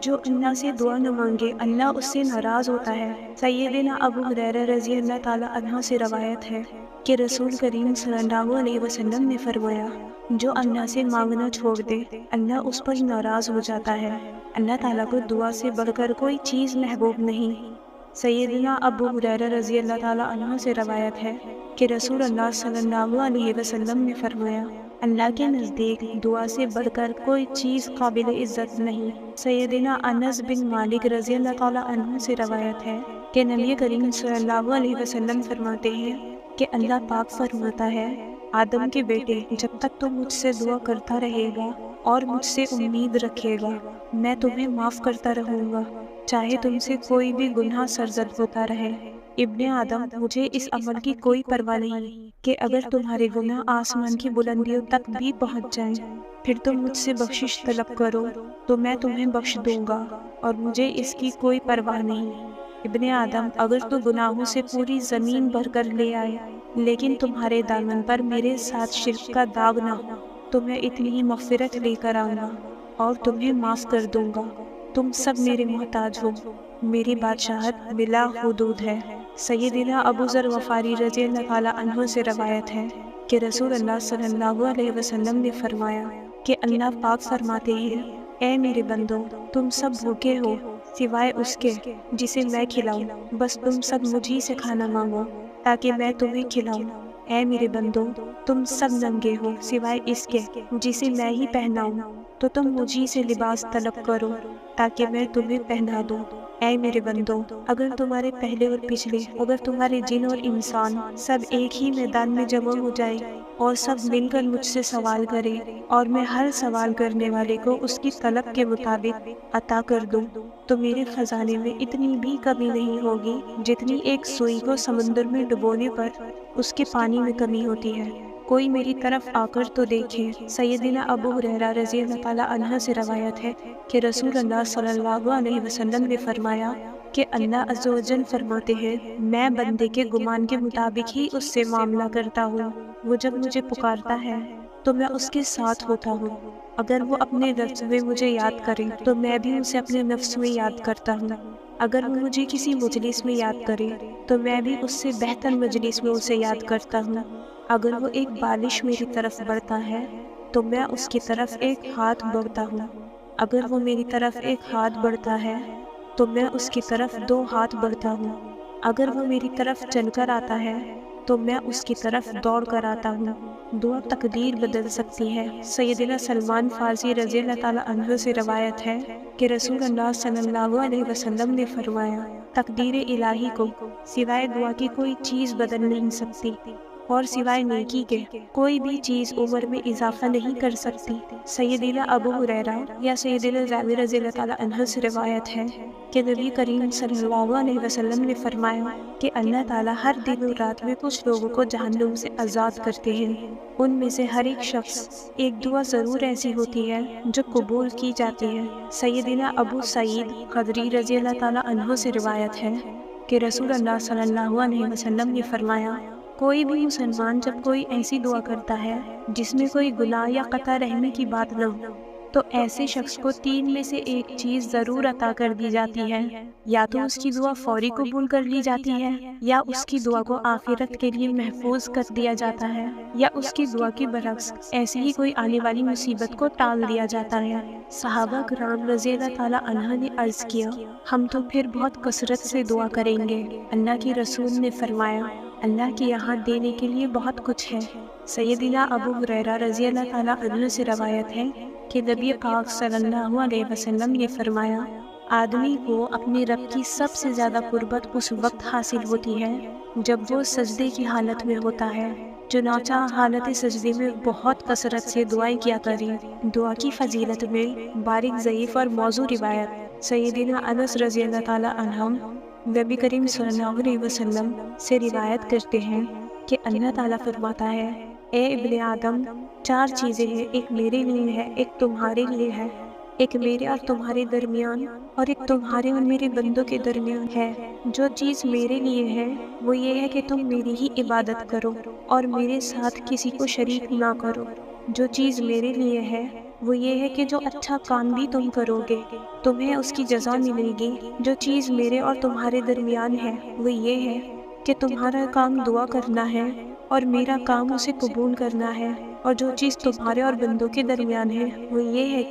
جو اللہ سے دعا نہ مانگے اللہ اس سے ناراض ہوتا ہے۔ سیدنا ابو ہریرہ رضی اللہ تعالیٰ عنہ سے روایت ہے کہ رسول کریم صلی اللہ علیہ وسلم نے فرمایا جو اللہ سے مانگنا چھوڑ دے اللہ اس پر ناراض ہو جاتا ہے۔ اللہ تعالیٰ کو دعا سے بڑھ کر کوئی چیز محبوب نہیں۔ سیدنا ابو ہریرہ رضی اللہ تعالیٰ عنہ سے روایت ہے کہ رسول اللہ صلی اللہ علیہ وسلم نے فرمایا اللہ کے نزدیک دعا سے بڑھ کر کوئی چیز قابل عزت نہیں۔ سیدنا انس بن مالک رضی اللہ تعالیٰ عنہ سے روایت ہے کہ نبی کریم صلی اللہ علیہ وسلم فرماتے ہیں کہ اللہ پاک فرماتا ہے آدم کے بیٹے جب تک تو مجھ سے دعا کرتا رہے گا اور مجھ سے امید رکھے گا میں تمہیں معاف کرتا رہوں گا، چاہے تم سے کوئی بھی گناہ سرزد ہوتا رہے۔ ابن آدم مجھے اس عمل کی کوئی پرواہ نہیں کہ اگر تمہارے گناہ آسمان کی بلندیوں تک بھی پہنچ جائیں پھر تم مجھ سے بخشش طلب کرو تو میں تمہیں بخش دوں گا اور مجھے اس کی کوئی پرواہ نہیں۔ ابن آدم اگر تو گناہوں سے پوری زمین بھر کر لے آئے لیکن تمہارے دامن پر میرے ساتھ شرک کا داغ نہ ہو تو میں اتنی ہی مغفرت لے کر آؤں گا اور تمہیں معاف کر دوں گا۔ تم سب میرے محتاج ہو، میری بادشاہت بلا حدود ہے۔ سیدنا ابو ذر غفاری رضی اللہ تعالیٰ عنہ سے روایت ہے کہ رسول اللہ صلی اللہ علیہ وسلم نے فرمایا کہ اللہ پاک فرماتے ہیں اے میرے بندو تم سب بھوکے ہو سوائے اس کے جسے میں کھلاؤں، بس تم سب مجھی سے کھانا مانگو تاکہ میں تمہیں کھلاؤں۔ اے میرے بندو تم سب ننگے ہو سوائے اس کے جسے میں ہی پہناؤں، تو تم مجھی سے لباس طلب کرو تاکہ میں تمہیں پہنا دوں۔ اے میرے بندو اگر تمہارے پہلے اور پچھلے اگر تمہارے جن اور انسان سب ایک ہی میدان میں جمع ہو جائے اور سب مل کر مجھ سے سوال کرے اور میں ہر سوال کرنے والے کو اس کی طلب کے مطابق عطا کر دوں تو میرے خزانے میں اتنی بھی کمی نہیں ہوگی جتنی ایک سوئی کو سمندر میں ڈبونے پر اس کے پانی میں کمی ہوتی ہے۔ کوئی میری طرف آ کر تو دیکھے۔ سیدنا ابو ہریرہ رضی اللہ تعالیٰ عنہ سے روایت ہے کہ رسول اللہ صلی اللہ علیہ وسلم نے فرمایا کہ اللہ عز و جل فرماتے ہیں میں بندے کے گمان کے مطابق ہی اس سے معاملہ کرتا ہوں، وہ جب مجھے پکارتا ہے تو میں اس کے ساتھ ہوتا ہوں، اگر وہ اپنے نفس میں مجھے یاد کرے تو میں بھی اسے اپنے نفس میں یاد کرتا ہوں، اگر وہ مجھے کسی مجلس میں یاد کرے تو میں بھی اس سے بہتر مجلس میں اسے یاد کرتا ہوں، اگر وہ ایک بالش میری طرف بڑھتا ہے تو میں اس کی طرف ایک ہاتھ بڑھتا ہوں، اگر وہ میری طرف ایک ہاتھ بڑھتا ہے تو میں اس کی طرف 2 ہاتھ بڑھتا ہوں، اگر وہ میری طرف چل کر آتا ہے تو میں اس کی طرف دوڑ کر آتا ہوں۔ دعا تقدیر بدل سکتی ہے۔ سیدنا سلمان فارسی رضی اللہ تعالیٰ عنہ سے روایت ہے کہ رسول اللہ صلی اللہ علیہ وسلم نے فرمایا، تقدیر الہی کو سوائے دعا کی کوئی چیز بدل نہیں سکتی، اور سوائے نیکی کے کوئی بھی چیز عمر میں اضافہ نہیں کر سکتی۔ سیدنا ابو ہریرہ یا سیدنا جابر رضی اللہ تعالیٰ عنہ سے روایت ہے کہ نبی کریم صلی اللہ علیہ وسلم نے فرمایا کہ اللہ تعالیٰ ہر دن اور رات میں کچھ لوگوں کو جہنم سے آزاد کرتے ہیں۔ ان میں سے ہر ایک شخص ایک دعا ضرور ایسی ہوتی ہے جو قبول کی جاتی ہے۔ سیدنا ابو سعید خدری رضی اللہ تعالیٰ عنہ سے روایت ہے کہ رسول اللہ صلی اللہ علیہ وسلم نے فرمایا، کوئی بھی مسلمان جب کوئی ایسی دعا کرتا ہے جس میں کوئی گناہ یا قطع رحمی کی بات نہ ہو، تو ایسے شخص کو 3 میں سے ایک چیز ضرور عطا کر دی جاتی ہے، یا تو اس کی دعا فوری قبول کر لی جاتی ہے، یا اس کی دعا کو آخرت کے لیے محفوظ کر دیا جاتا ہے، یا اس کی دعا کے برعکس ایسی ہی کوئی آنے والی مصیبت کو ٹال دیا جاتا ہے۔ صحابہ کرام رضی اللہ تعالیٰ عنہ نے عرض کیا، ہم تو پھر بہت کثرت سے دعا کریں گے۔ اللہ کے رسول نے فرمایا، اللہ کے یہاں دینے کے لیے بہت کچھ ہے۔ سیدنا ابو ہریرہ رضی اللہ تعالیٰ عنہ سے روایت ہے کہ نبی پاک صلی اللہ علیہ وسلم نے فرمایا، آدمی کو اپنے رب کی سب سے زیادہ قربت اس وقت حاصل ہوتی ہے جب وہ سجدے کی حالت میں ہوتا ہے، چنانچہ حالت سجدے میں بہت کثرت سے دعائیں کیا کریں۔ دعا کی فضیلت میں باریک ضعیف اور موضوع روایت سیدنا انس رضی اللہ تعالیٰ عنہ نبی کریم صلی اللہ علیہ وسلم سے روایت کرتے ہیں کہ اللہ تعالیٰ فرماتا ہے، اے ابن آدم، 4 چیزیں ہیں، ایک میرے لیے ہے، ایک تمہارے لیے ہے، ایک میرے اور تمہارے درمیان، اور ایک تمہارے اور میرے بندوں کے درمیان ہے۔ جو چیز میرے لیے ہے وہ یہ ہے کہ تم میری ہی عبادت کرو اور میرے ساتھ کسی کو شریک نہ کرو۔ جو چیز میرے لیے ہے وہ یہ ہے کہ جو اچھا کام بھی تم کرو گے تمہیں اس کی جزا ملے گی۔ جو چیز میرے اور تمہارے درمیان ہے وہ یہ ہے کہ تمہارا کام دعا کرنا ہے اور میرا کام اسے قبول کرنا ہے۔ اور جو چیز تمہارے اور بندوں کے درمیان ہے وہ یہ ہے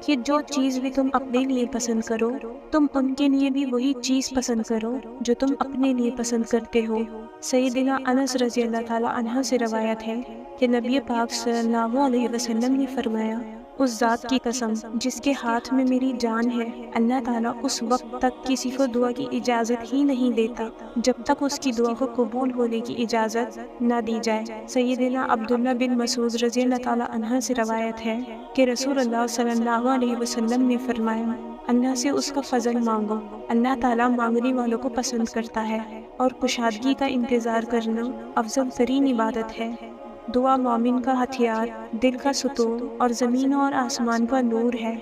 کہ جو چیز بھی تم اپنے لیے پسند کرو تم ان کے لیے بھی وہی چیز پسند کرو جو تم اپنے لیے پسند کرتے ہو۔ سیدنا انس رضی اللہ تعالیٰ عنہ سے روایت ہے کہ نبی پاک صلی اللہ علیہ وسلم نے فرمایا، اس ذات کی قسم جس کے ہاتھ میں میری جان ہے، اللہ تعالیٰ اس وقت تک کسی کو دعا کی اجازت ہی نہیں دیتا جب تک اس کی دعا کو قبول ہونے کی اجازت نہ دی جائے۔ سیدنا عبداللہ بن مسعود رضی اللہ تعالیٰ عنہ سے روایت ہے کہ رسول اللہ صلی اللہ علیہ وسلم نے فرمایا، اللہ سے اس کا فضل مانگو، اللہ تعالیٰ مانگنے والوں کو پسند کرتا ہے، اور کشادگی کا انتظار کرنا افضل ترین عبادت ہے۔ دعا مومن کا ہتھیار، دل کا ستون اور زمین اور آسمان کا نور ہے۔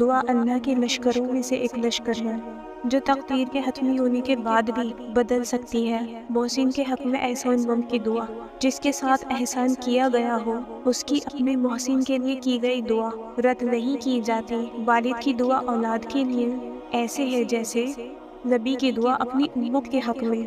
دعا اللہ کے لشکروں میں سے ایک لشکر ہے جو تقدیر کے حتمی ہونے کے بعد بھی بدل سکتی ہے۔ محسن کے حق میں احسان مند کی دعا، جس کے ساتھ احسان کیا گیا ہو اس کی اپنے محسن کے لیے کی گئی دعا رد نہیں کی جاتی۔ والد کی دعا اولاد کے لیے ایسے ہے جیسے نبی کی دعا اپنی امت کے حق میں۔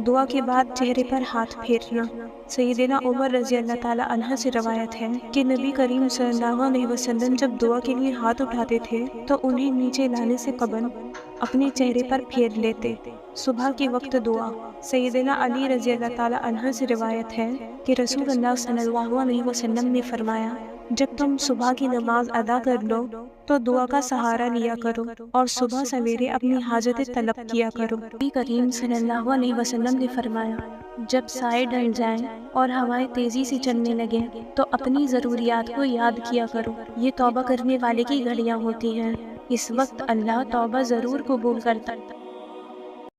دعا کے بعد چہرے پر ہاتھ پھیرنا۔ سیدنا عمر رضی اللہ تعالیٰ عنہ سے روایت ہے کہ نبی کریم صلی اللہ علیہ وسلم جب دعا کے لیے ہاتھ اٹھاتے تھے تو انہیں نیچے لانے سے قبل اپنے چہرے پر پھیر لیتے۔ صبح کے وقت دعا۔ سیدنا علی رضی اللہ تعالیٰ عنہ سے روایت ہے کہ رسول اللہ صلی اللہ علیہ وسلم نے فرمایا، جب تم صبح کی نماز ادا کر لو تو دعا کا سہارا لیا کرو اور صبح سویرے اپنی حاجتیں طلب کیا کرو۔ نبی کریم صلی اللہ علیہ وسلم نے فرمایا، جب سائے ڈل جائیں اور ہوائیں تیزی سے چلنے لگیں تو اپنی ضروریات کو یاد کیا کرو۔ یہ توبہ کرنے والے کی گھڑیاں ہوتی ہیں، اس وقت اللہ توبہ ضرور قبول کرتا ہے۔